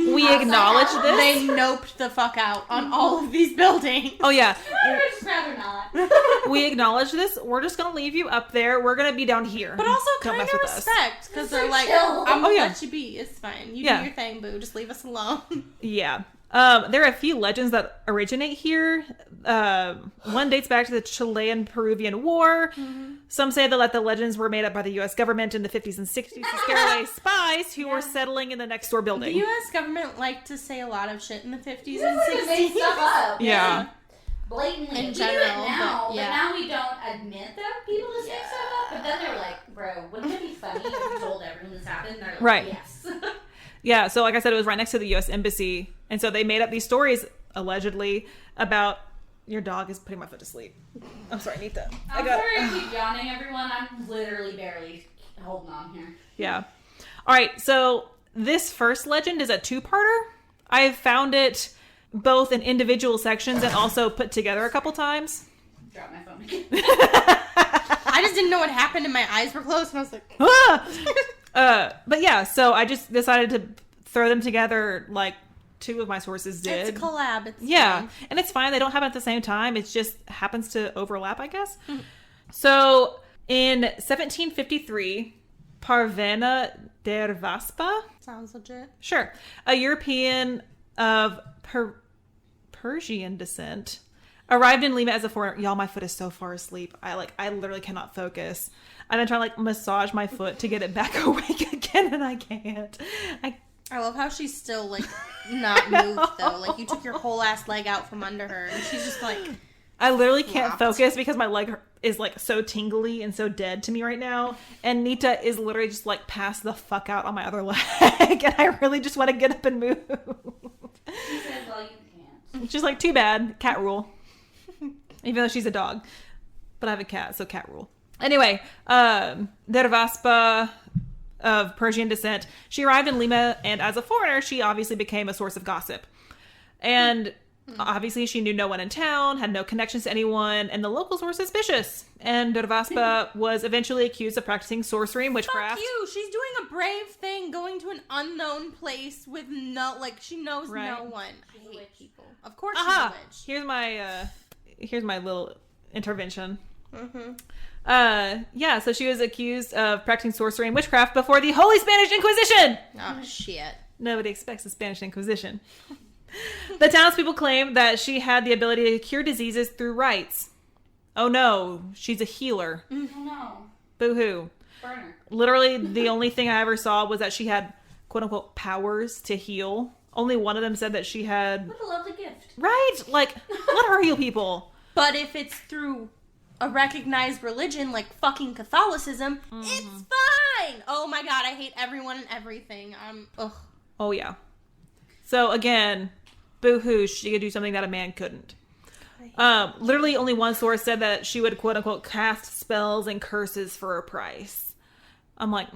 it. We acknowledge this. They noped the fuck out on all of these buildings. Oh, yeah. I'd just rather not. We acknowledge this. We're just going to leave you up there. We're going to be down here. But also Don't kind mess of with us. respect, because they're like, chill. I'm going to let you be. It's fine. You Yeah. do your thing, boo. Just leave us alone. Yeah. There are a few legends that originate here. One dates back to the Chilean-Peruvian War. Mm-hmm. Some say that the legends were made up by the U.S. government in the 50s and 60s to scare away spies who were settling in the next door building. The U.S. government liked to say a lot of shit in the 50s and Just 60s. make stuff up. Yeah. Blatantly. In We general, do it now, but yeah. now we don't admit that people just make stuff up. But then they're like, bro, wouldn't it be funny if you told everyone this happened? And they're like, Right. yes. Yeah, so like I said, it was right next to the U.S. Embassy. And so they made up these stories, allegedly, about your dog is putting my foot to sleep. I'm sorry, Nita. I'm sorry I keep yawning, everyone. I'm literally barely holding on here. Yeah. All right, so this first legend is a 2-parter. I've found it both in individual sections and also put together a couple times. Drop my phone again. I just didn't know what happened and my eyes were closed and I was like... But yeah, so I just decided to throw them together like 2 of my sources did. It's a collab. It's Yeah, fine. and it's fine. They don't happen at the same time. It just happens to overlap, I guess. So in 1753, Parvena der Vaspa, Sounds legit. sure, a European of Persian descent, arrived in Lima as a foreigner. Y'all, my foot is so far asleep. I literally cannot focus. I've been trying to massage my foot to get it back awake again, and I can't. I love how she's still, like, not moved, though. Like, you took your whole ass leg out from under her, and she's just, like... I literally can't flopped. focus because my leg is, like, so tingly and so dead to me right now. And Nita is literally just, like, passed the fuck out on my other leg. And I really just want to get up and move. She says, well, you can't. She's like, too bad. Cat rule. Even though she's a dog. But I have a cat, so cat rule. Anyway, Dervaspa of Persian descent, she arrived in Lima, and as a foreigner, she obviously became a source of gossip. And obviously she knew no one in town, had no connections to anyone, and the locals were suspicious. And Dervaspa was eventually accused of practicing sorcery and witchcraft. Fuck you! She's doing a brave thing, going to an unknown place with she knows no one. She's a I hate witch. people. Of course Aha! she's a witch. Here's my little intervention. Mm-hmm. Yeah, so she was accused of practicing sorcery and witchcraft before the Holy Spanish Inquisition. Oh, shit. Nobody expects the Spanish Inquisition. The townspeople claim that she had the ability to cure diseases through rites. Oh no, she's a healer. Oh no. Boo-hoo. Burner. Literally, the only thing I ever saw was that she had, quote-unquote, powers to heal. Only one of them said that she had... What a lovely gift. Right? Like, let her heal people. But if it's through a recognized religion like fucking Catholicism, it's fine! Oh my god, I hate everyone and everything. Ugh. Oh, yeah. So, again, boo-hoo, she could do something that a man couldn't. Literally, only one source said that she would, quote-unquote, cast spells and curses for a price. I'm like,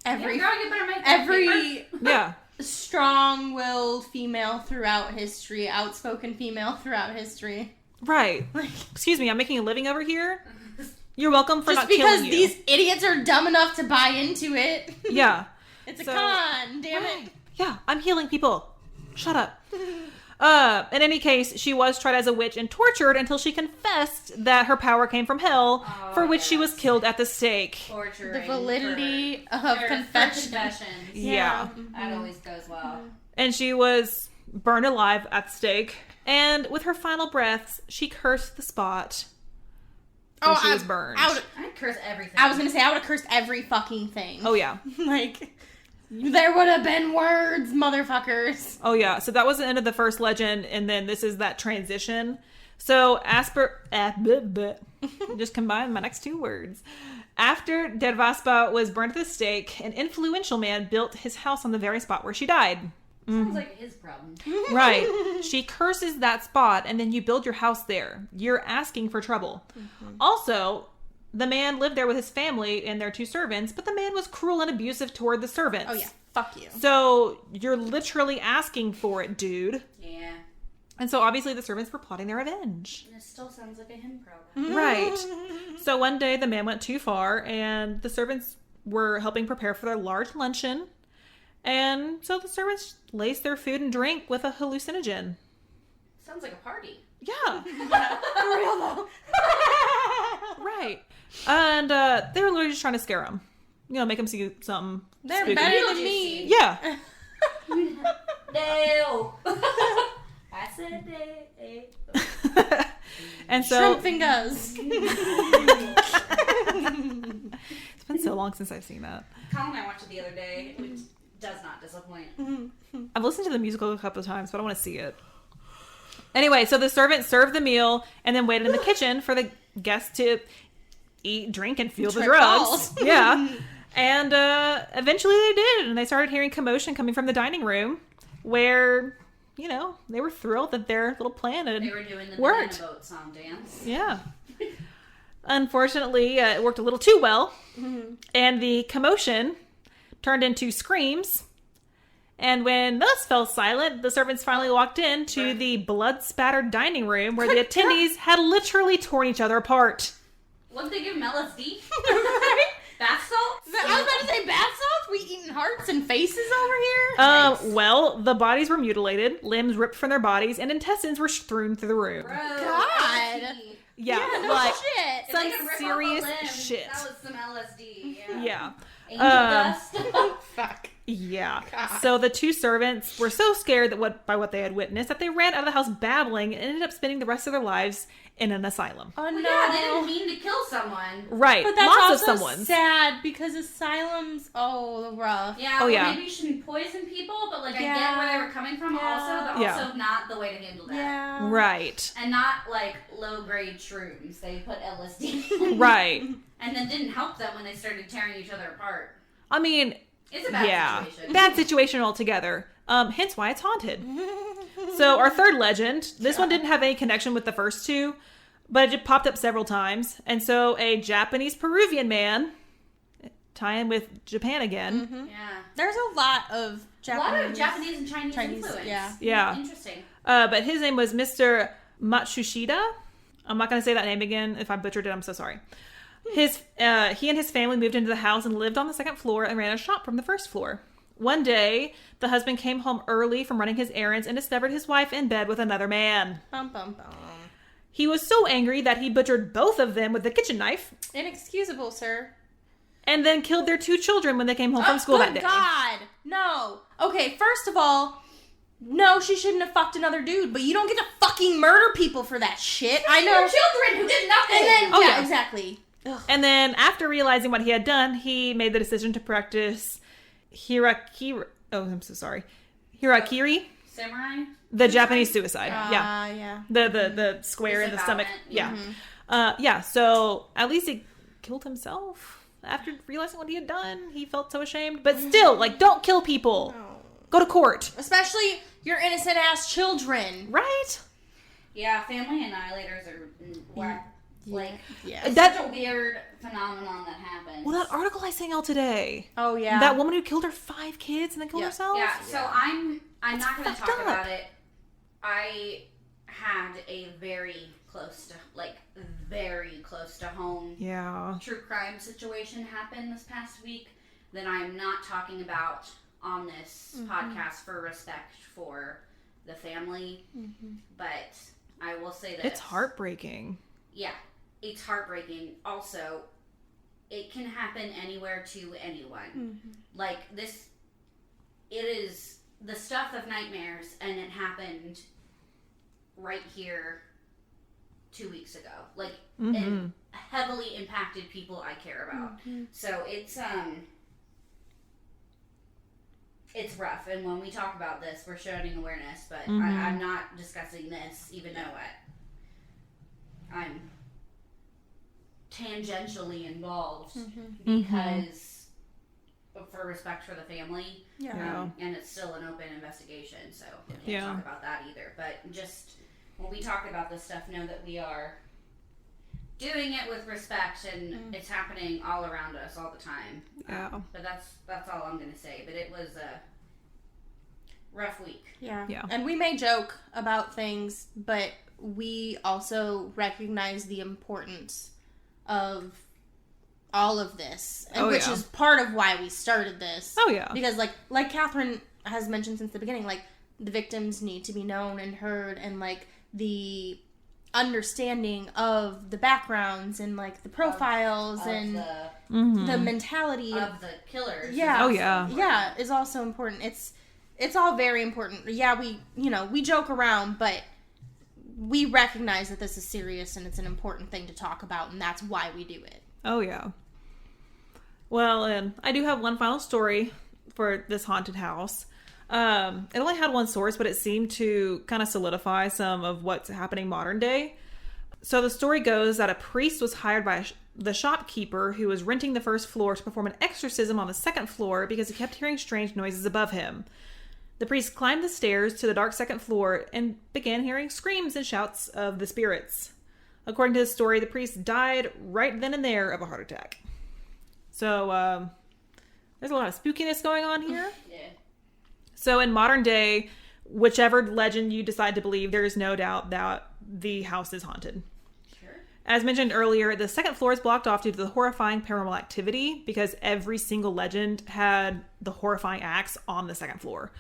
Every Yeah, girl, you better make that paper. yeah. strong-willed female throughout history, outspoken female throughout history. Right. Excuse me, I'm making a living over here. You're welcome for Just not killing because you. these idiots are dumb enough to buy into it. Yeah. It's So- a con, damn it. Yeah, I'm healing people. Shut up. In any case, she was tried as a witch and tortured until she confessed that her power came from hell, for which she was killed at the stake. Torturing. The validity of for confession. confessions. Yeah. That always goes well. And she was burned alive at the stake. And with her final breaths, she cursed the spot where she was burned. I'd curse everything. I was gonna say, I would have cursed every fucking thing. Oh, yeah. Like, There would have been words, motherfuckers. Oh, yeah. So that was the end of the first legend, and then this is that transition. So, just combine my next two words. After Dervaspa was burned at the stake, an influential man built his house on the very spot where she died. Sounds like his problem. Right. She curses that spot, and then you build your house there. You're asking for trouble. Also, the man lived there with his family and their 2 servants, but the man was cruel and abusive toward the servants. Oh, yeah. Fuck you. So, you're literally asking for it, dude. Yeah. And so, obviously, the servants were plotting their revenge. And it still sounds like a him problem. Right. So, one day, the man went too far, and the servants were helping prepare for their large luncheon. And so, the servants laced their food and drink with a hallucinogen. Sounds like a party. Yeah. For real, though. Right. And they were literally just trying to scare him. You know, make him see something They're spooky. better than me. Yeah. No. I said no. And so... Shrimp fingers. It's been so long since I've seen that. Colin and I watched it the other day, which does not disappoint. I've listened to the musical a couple of times, but I want to see it. Anyway, so the servant served the meal and then waited in the kitchen for the guests to eat, drink, and feel the Trip drugs. balls. Yeah. And eventually they did. And they started hearing commotion coming from the dining room where, you know, they were thrilled that their little plan had They were doing the worked. banana boat song dance. Yeah. Unfortunately, it worked a little too well. And the commotion turned into screams. And when those fell silent, the servants finally walked into the blood-spattered dining room where the attendees had literally torn each other apart. What did they give him, LSD? Right? Bath salts? I was about to say bath salts? We eating hearts and faces over here? Well, the bodies were mutilated, limbs ripped from their bodies, and intestines were strewn through the room. Bro, God. LSD. Yeah, no like shit. If some they could rip off a serious limb, shit. That was some LSD. Yeah. Yeah. Angel dust. Fuck. Yeah. God. So the 2 servants were so scared by what they had witnessed that they ran out of the house babbling and ended up spending the rest of their lives in an asylum. Oh, Well, no. yeah, they didn't mean to kill someone. Right. But that's Lots also of someone's. sad because asylums, rough. Yeah, Oh, well, yeah. maybe you shouldn't poison people, but like I Yeah. get where they were coming from also, but Yeah. also not the way to handle that. Yeah. Right. And not like low grade shrooms. They put LSD. Right. And then didn't help them when they started tearing each other apart. I mean, It's a bad yeah. situation. Bad situation altogether. Hence why it's haunted. So our third legend, this one didn't have any connection with the first 2, but it popped up several times. And so a Japanese Peruvian man, tie in with Japan again. Yeah. There's a lot of A lot of Japanese and Chinese influence. yeah. Yeah. Interesting. But his name was Mr. Matsushita. I'm not going to say that name again. If I butchered it, I'm so sorry. He and his family moved into the house and lived on the 2nd floor and ran a shop from the 1st floor. One day, the husband came home early from running his errands and discovered his wife in bed with another man. Bum, bum, bum. He was so angry that he butchered both of them with a kitchen knife Inexcusable, sir. and then killed their 2 children when they came home from school that day. God. No. Okay, first of all, no, she shouldn't have fucked another dude, but you don't get to fucking murder people for that shit. I know. Your children who did nothing. And then, Oh, yeah, yeah. exactly. Ugh. And then, after realizing what he had done, he made the decision to practice Hirakiri. Oh, I'm so sorry. Hirakiri, Samurai. the Japanese suicide. Yeah. The square in the stomach. Disembowelment. Yeah. Yeah. So at least he killed himself after realizing what he had done. He felt so ashamed. But still, like, don't kill people. No. Go to court. Especially your innocent ass children. Right? Yeah, family annihilators are like Yeah. it's That- such a weird phenomenon that happens. Well, that article I sang out today. Oh yeah. That woman who killed her 5 kids and then killed Yeah. herself. Yeah, so I'm not going to fucked talk up. about it. I had a very close to home Yeah. true crime situation happen this past week that I'm not talking about on this podcast for respect for the family. But I will say that It's heartbreaking. Yeah, it's heartbreaking. Also, it can happen anywhere to anyone. Like this, it is the stuff of nightmares, and it happened right here 2 weeks ago. Like, it heavily impacted people I care about. So it's it's rough. And when we talk about this, we're showing awareness. But I'm not discussing this, even though I'm tangentially involved because for respect for the family. And it's still an open investigation, so we can't talk about that either. But just when we talk about this stuff, know that we are doing it with respect, and it's happening all around us all the time. But that's all I'm going to say. But it was a rough week. Yeah. And we may joke about things, but we also recognize the importance of all of this, and which is part of why we started this. Because like Catherine has mentioned since the beginning, like the victims need to be known and heard, and like the understanding of the backgrounds and like the profiles and the mentality of the killers. Is also important. It's all very important. We joke around, but we recognize that this is serious and it's an important thing to talk about, and that's why we do it. Well, and I do have one final story for this haunted house. It only had one source, but it seemed to kind of solidify some of what's happening modern day. So the story goes that a priest was hired by the shopkeeper who was renting the first floor to perform an exorcism on the second floor because he kept hearing strange noises above him. The priest climbed the stairs to the dark second floor and began hearing screams and shouts of the spirits. According to the story, the priest died right then and there of a heart attack. So, there's a lot of spookiness going on here. So in modern day, whichever legend you decide to believe, there is no doubt that the house is haunted. As mentioned earlier, the second floor is blocked off due to the horrifying paranormal activity because every single legend had the horrifying acts on the second floor.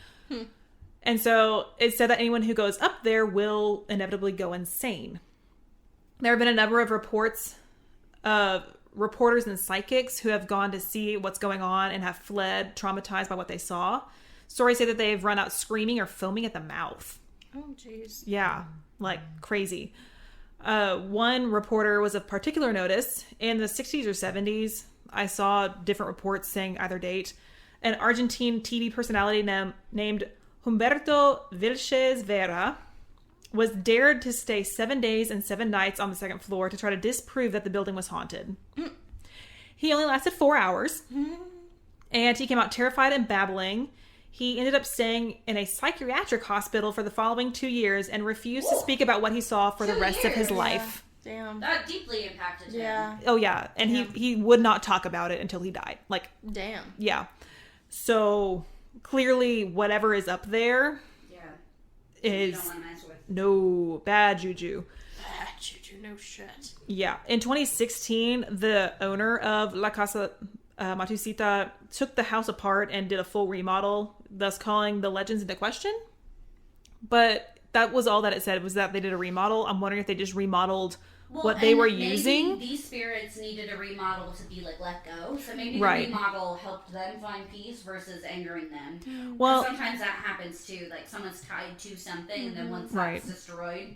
And so it's said that anyone who goes up there will inevitably go insane. There have been a number of reports of reporters and psychics who have gone to see what's going on and have fled, traumatized by what they saw. Stories say that they've run out screaming or foaming at the mouth. Oh, jeez. Yeah, like crazy. One reporter was of particular notice. In the 60s or 70s, I saw different reports saying either date. An Argentine TV personality named Humberto Vilches Vera was dared to stay 7 days and 7 nights on the second floor to try to disprove that the building was haunted. He only lasted 4 hours, and he came out terrified and babbling. He ended up staying in a psychiatric hospital for the following 2 years and refused to speak about what he saw for the rest of his life. Damn. That deeply impacted him. Oh, yeah. And he would not talk about it until he died. Like, damn. Yeah. So, clearly, whatever is up there is no bad juju. Bad juju, no shit. Yeah. In 2016, the owner of La Casa Matusita took the house apart and did a full remodel, thus calling the legends into question. But that was all that it said, was that they did a remodel. I'm wondering if they just remodeled what they were using. These spirits needed a remodel to be like let go, so maybe the remodel helped them find peace versus angering them. Well, sometimes that happens too, like someone's tied to something and then once that's destroyed.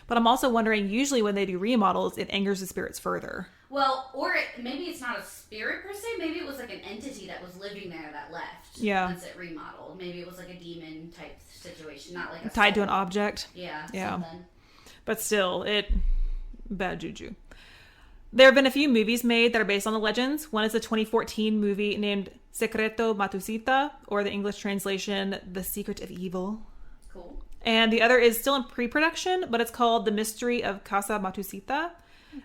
But I'm also wondering, usually when they do remodels, it angers the spirits further. Well, or maybe it's not a spirit per se, maybe it was like an entity that was living there that left once it remodeled. Maybe it was like a demon type situation, not like a tied to an object. Yeah. Something. But still, bad juju. There have been a few movies made that are based on the legends. One is a 2014 movie named Secreto Matusita, or the English translation, The Secret of Evil. Cool. And the other is still in pre-production, but it's called The Mystery of Casa Matusita.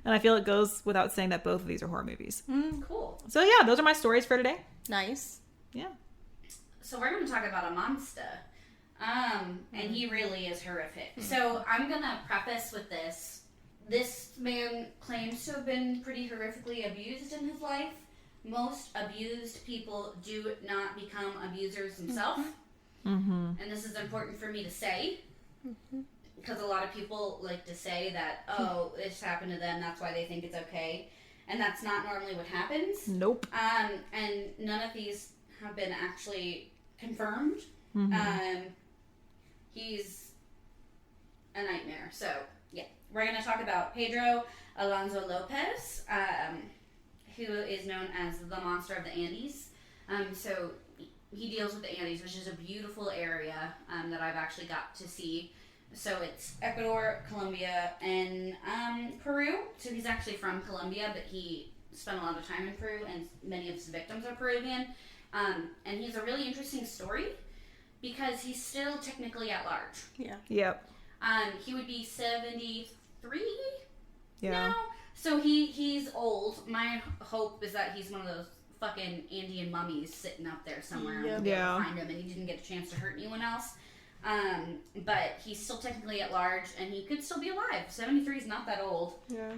And I feel it goes without saying that both of these are horror movies. Cool. So yeah, those are my stories for today. Nice. Yeah. So we're going to talk about a monster. And he really is horrific. So I'm going to preface with this. This man claims to have been pretty horrifically abused in his life. Most abused people do not become abusers themselves. And this is important for me to say. Because a lot of people like to say that, oh, this happened to them, that's why they think it's okay. And that's not normally what happens. Nope. And none of these have been actually confirmed. He's a nightmare. So, yeah. We're going to talk about Pedro Alonso Lopez, who is known as the Monster of the Andes. So, he deals with the Andes, which is a beautiful area that I've actually got to see. So it's Ecuador, Colombia, and Peru. So he's actually from Colombia, but he spent a lot of time in Peru, and many of his victims are Peruvian. And he's a really interesting story because he's still technically at large. Yeah. Yep. He would be 73 now. So he's old. My hope is that he's one of those fucking Andean mummies sitting up there somewhere. Yep. And be able to find him, and he didn't get a chance to hurt anyone else. But he's still technically at large, and he could still be alive. 73 is not that old. Yeah.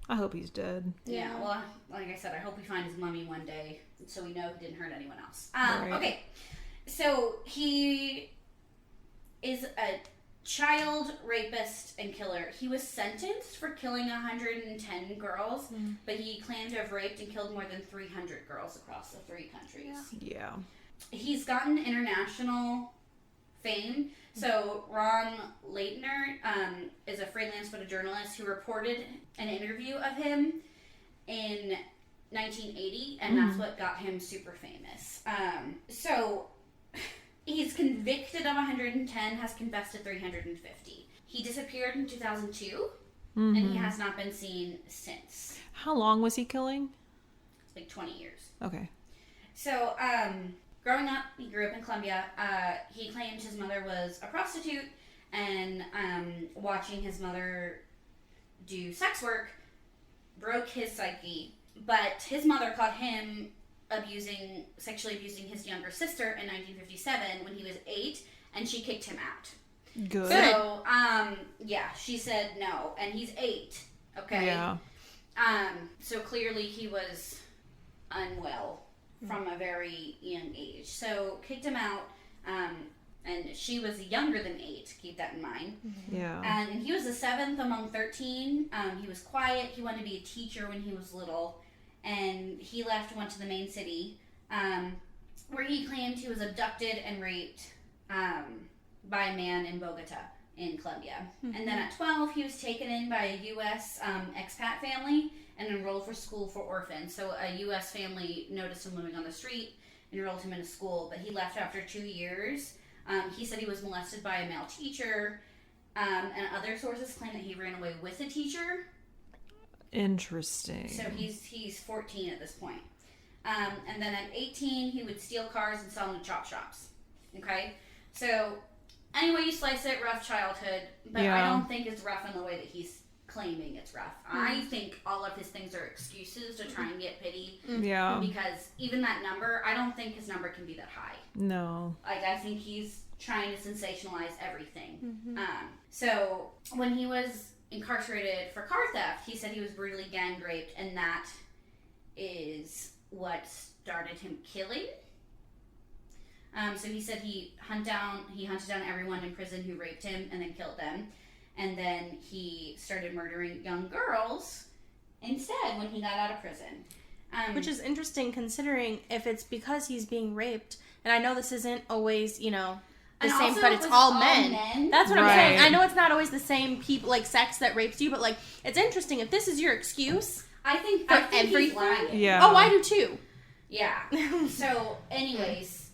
I hope he's dead. Yeah, well, like I said, I hope we find his mummy one day so we know he didn't hurt anyone else. Right. Okay, so he is a child rapist and killer. He was sentenced for killing 110 girls, but he claimed to have raped and killed more than 300 girls across the 3 countries. Yeah. He's gotten international fame. So Ron Leitner is a freelance photojournalist who reported an interview of him in 1980, and that's what got him super famous. So he's convicted of 110, has confessed to 350. He disappeared in 2002, and he has not been seen since. How long was he killing? It's like 20 years. Okay. So, growing up, he grew up in Colombia. He claimed his mother was a prostitute, and watching his mother do sex work broke his psyche. But his mother caught him sexually abusing his younger sister in 1957 when he was 8, and she kicked him out. Good. So, she said no, and he's 8, okay? Yeah. So clearly he was unwell from a very young age. So kicked him out, and she was younger than 8, keep that in mind. Yeah. And he was the 7th among 13. He was quiet. He wanted to be a teacher when he was little. And he went to the main city, where he claimed he was abducted and raped by a man in Bogota in Colombia. And then at 12, he was taken in by a U.S. expat family and enrolled for school for orphans. So a U.S. family noticed him living on the street, enrolled him in a school, but he left after 2 years. He said he was molested by a male teacher, and other sources claim that he ran away with a teacher. Interesting. So he's 14 at this point. And then at 18, he would steal cars and sell them to chop shops. Okay? So, anyway you slice it, rough childhood, but I don't think it's rough in the way that he's claiming it's rough. I think all of his things are excuses to try and get pity. Yeah. Because even that number, I don't think his number can be that high. No. Like, I think he's trying to sensationalize everything. So, when he was incarcerated for car theft, he said he was brutally gang raped, and that is what started him killing. So he said he hunted down everyone in prison who raped him and then killed them, and then he started murdering young girls instead when he got out of prison. Which is interesting considering if it's because he's being raped, and I know this isn't always, the same, but it's all men. That's what I'm saying. I know it's not always the same people, like sex that rapes you, but like it's interesting if this is your excuse. I think everything. He's lying. Yeah. Oh, I do too. Yeah. So, anyways,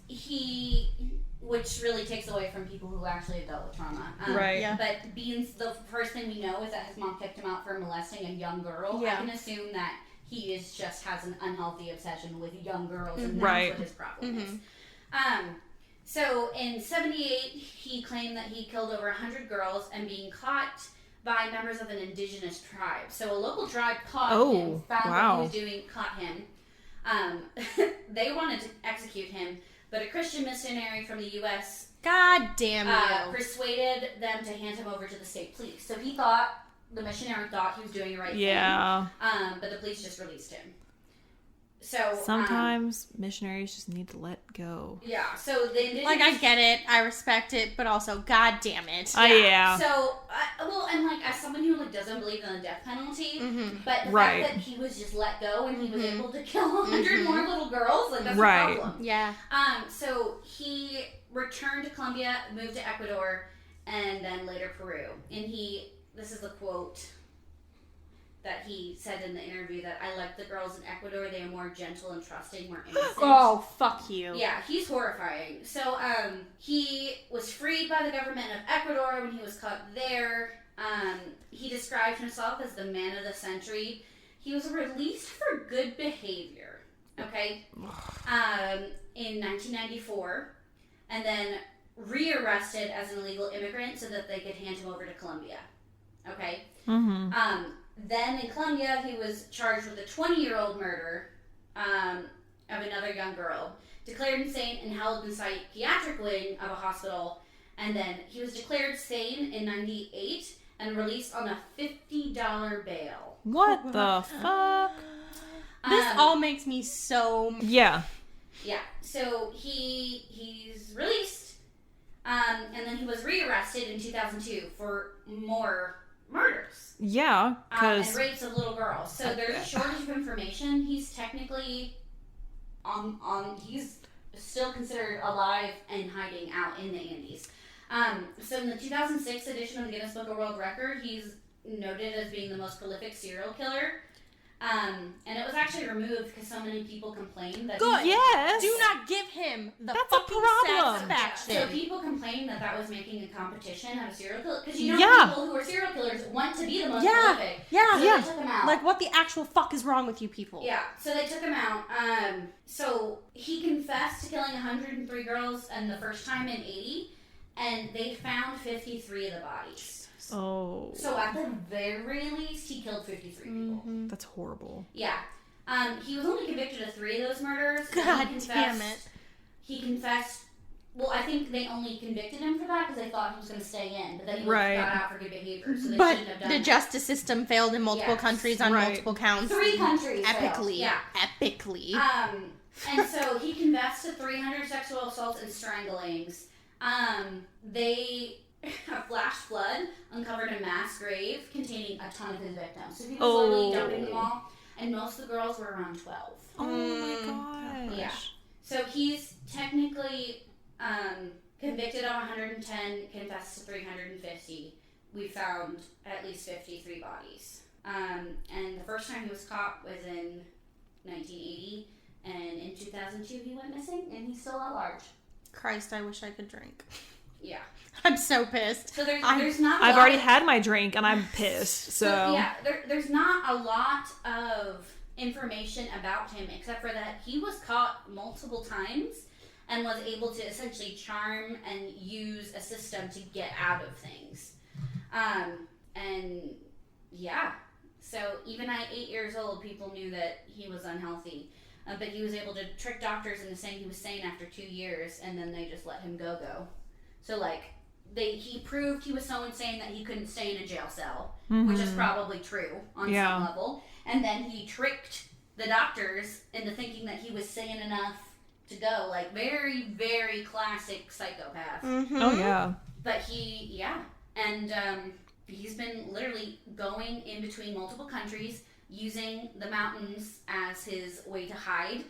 which really takes away from people who actually have dealt with trauma. Right. Yeah. But the first thing we know is that his mom kicked him out for molesting a young girl. Yeah. I can assume that he just has an unhealthy obsession with young girls, and that's Right. what his problem is. So in 1978, he claimed that he killed over 100 girls and being caught by members of an indigenous tribe. So a local tribe caught him, found what he was caught him. They wanted to execute him, but a Christian missionary from the U.S. God damn you. Persuaded them to hand him over to the state police. So the missionary thought he was doing the right Yeah. thing, but the police just released him. So sometimes missionaries just need to let go. Yeah. So the indigenous, like, I get it, I respect it, but also, god damn it. Yeah. So, and like as someone who doesn't believe in the death penalty, but the Right. fact that he was just let go and he was able to kill 100 more little girls, like that's Right. a problem. Yeah. So he returned to Colombia, moved to Ecuador, and then later Peru. And this is the quote. that he said in the interview that I liked the girls in Ecuador. They are more gentle and trusting, more innocent. Oh, fuck you. Yeah, he's horrifying. So, he was freed by the government of Ecuador when he was caught there. He described himself as the man of the century. He was released for good behavior, okay, in 1994, and then rearrested as an illegal immigrant so that they could hand him over to Colombia, okay? Mm-hmm. Then in Colombia, he was charged with a 20-year-old murder of another young girl, declared insane and held in the psychiatric wing of a hospital, and then he was declared sane in 98 and released on a $50 bail. What the fuck? This all makes me so... Yeah. Yeah, so he's released, and then he was rearrested in 2002 for more murders. Yeah, because... and rapes of little girls. So there's a shortage of information. He's technically he's still considered alive and hiding out in the Andes. So in the 2006 edition of the Guinness Book of World Record, he's noted as being the most prolific serial killer. And it was actually removed because so many people complained that... Good. Yes. Do not give him the That's fucking a problem. satisfaction. So people complained that was making a competition of a serial killer. Because you know people who are serial killers want to be the most prolific. Yeah. So they took him out. Like, what the actual fuck is wrong with you people? Yeah, so they took him out. So he confessed to killing 103 girls and the first time in 80, and they found 53 of the bodies. Oh. So at the very least, he killed 53 people. That's horrible. Yeah. He was only convicted of 3 of those murders. God damn it. He confessed... Well, I think they only convicted him for that because they thought he was going to stay in, but then he got out for good behavior, so they shouldn't have done the that. Justice system failed in multiple countries on multiple counts. 3 countries Epically. failed. Yeah. Epically. And so he confessed to 300 sexual assaults and stranglings. They... A flash flood uncovered a mass grave containing a ton of his victims. So people slowly dumping them all, and most of the girls were around 12. Oh my gosh. Yeah. So he's technically convicted on 110, confessed to 350. We found at least 53 bodies. And the first time he was caught was in 1980, and in 2002 he went missing, and he's still at large. Christ, I wish I could drink. Yeah. I'm so pissed. So there's not. I've already had my drink and I'm pissed. So yeah, there's not a lot of information about him except for that he was caught multiple times and was able to essentially charm and use a system to get out of things. And yeah, so even at 8 years old, people knew that he was unhealthy. But he was able to trick doctors into saying he was sane after 2 years, and then they just let him go. So, like, he proved he was so insane that he couldn't stay in a jail cell, which is probably true on some level. And then he tricked the doctors into thinking that he was sane enough to go. Like, very, very classic psychopath. Oh, yeah. But he's been literally going in between multiple countries, using the mountains as his way to hide.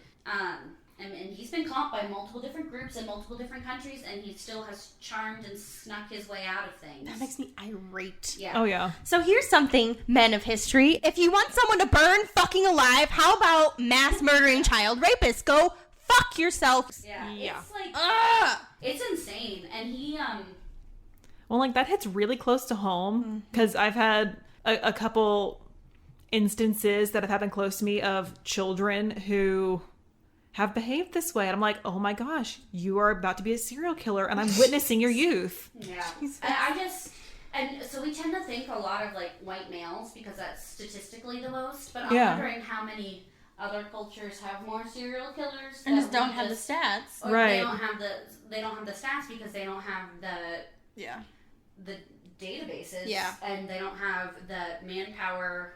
And he's been caught by multiple different groups in multiple different countries, and he still has charmed and snuck his way out of things. That makes me irate. Yeah. Oh, yeah. So here's something, men of history. If you want someone to burn fucking alive, how about mass murdering child rapists? Go fuck yourself. Yeah. It's like... It's insane. And he, Well, like, that hits really close to home, because I've had a couple instances that have happened close to me of children who have behaved this way, and I'm like, oh my gosh, you are about to be a serial killer, and I'm witnessing your youth. Yeah. And so we tend to think a lot of, like, white males, because that's statistically the most, but I'm wondering how many other cultures have more serial killers. And just don't have the stats. Or right. They don't have the stats because they don't have the databases. Yeah. And they don't have the manpower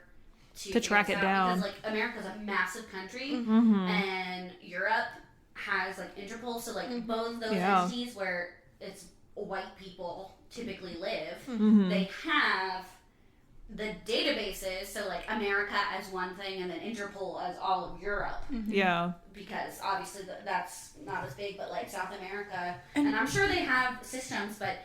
to track it down. Because, like, America's a massive country, and Europe has, like, Interpol, so, like, both those entities where it's white people typically live, they have the databases, so, like, America as one thing, and then Interpol as all of Europe. Yeah. Because, obviously, that's not as big, but, like, South America, and I'm sure they have systems, but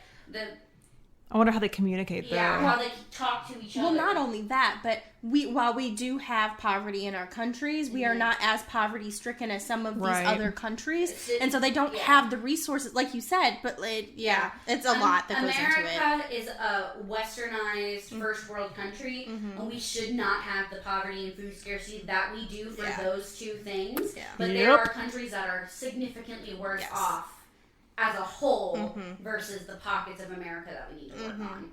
I wonder how they communicate though. Yeah, how they talk to each other. Well, not only that, but while we do have poverty in our countries, we are not as poverty stricken as some of these other countries, and so they don't have the resources, like you said. But it's a lot that goes into it. America is a westernized first world country, and we should not have the poverty and food scarcity that we do for those two things. Yeah. But there are countries that are significantly worse off as a whole versus the pockets of America that we need to work on.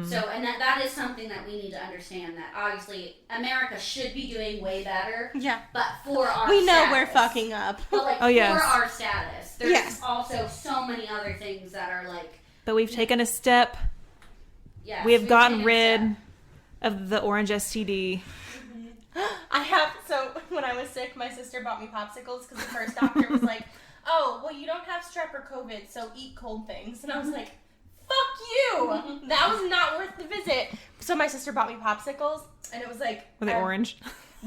So, and that is something that we need to understand, that obviously America should be doing way better. Yeah. But for our we know we're fucking up. But for our status, there's also so many other things that are like. But we've taken a step. Yes, we have gotten rid of the orange STD. So when I was sick, my sister bought me popsicles because the first doctor was like, oh, well, you don't have strep or COVID, so eat cold things. And I was like, fuck you! That was not worth the visit. So my sister bought me popsicles, and it was like... Were they orange?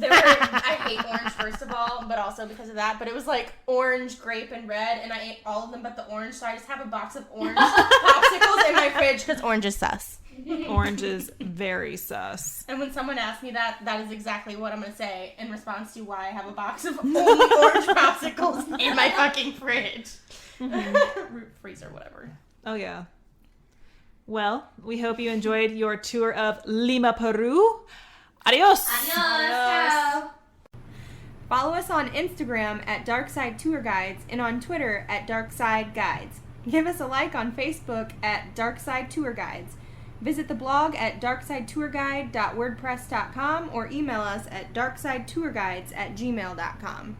I hate orange, first of all, but also because of that. But it was like orange, grape, and red, and I ate all of them but the orange, so I just have a box of orange popsicles in my fridge because orange is sus. Orange is very sus. And when someone asks me that is exactly what I'm going to say in response to why I have a box of only orange popsicles in my fucking fridge. Root freezer, whatever. Oh, yeah. Well, we hope you enjoyed your tour of Lima, Peru. Adios. Adios. Follow us on Instagram at Darkside Tour Guides and on Twitter at Darkside Guides. Give us a like on Facebook at Darkside Tour Guides. Visit the blog at darksidetourguide.wordpress.com or email us at darksidetourguides@gmail.com.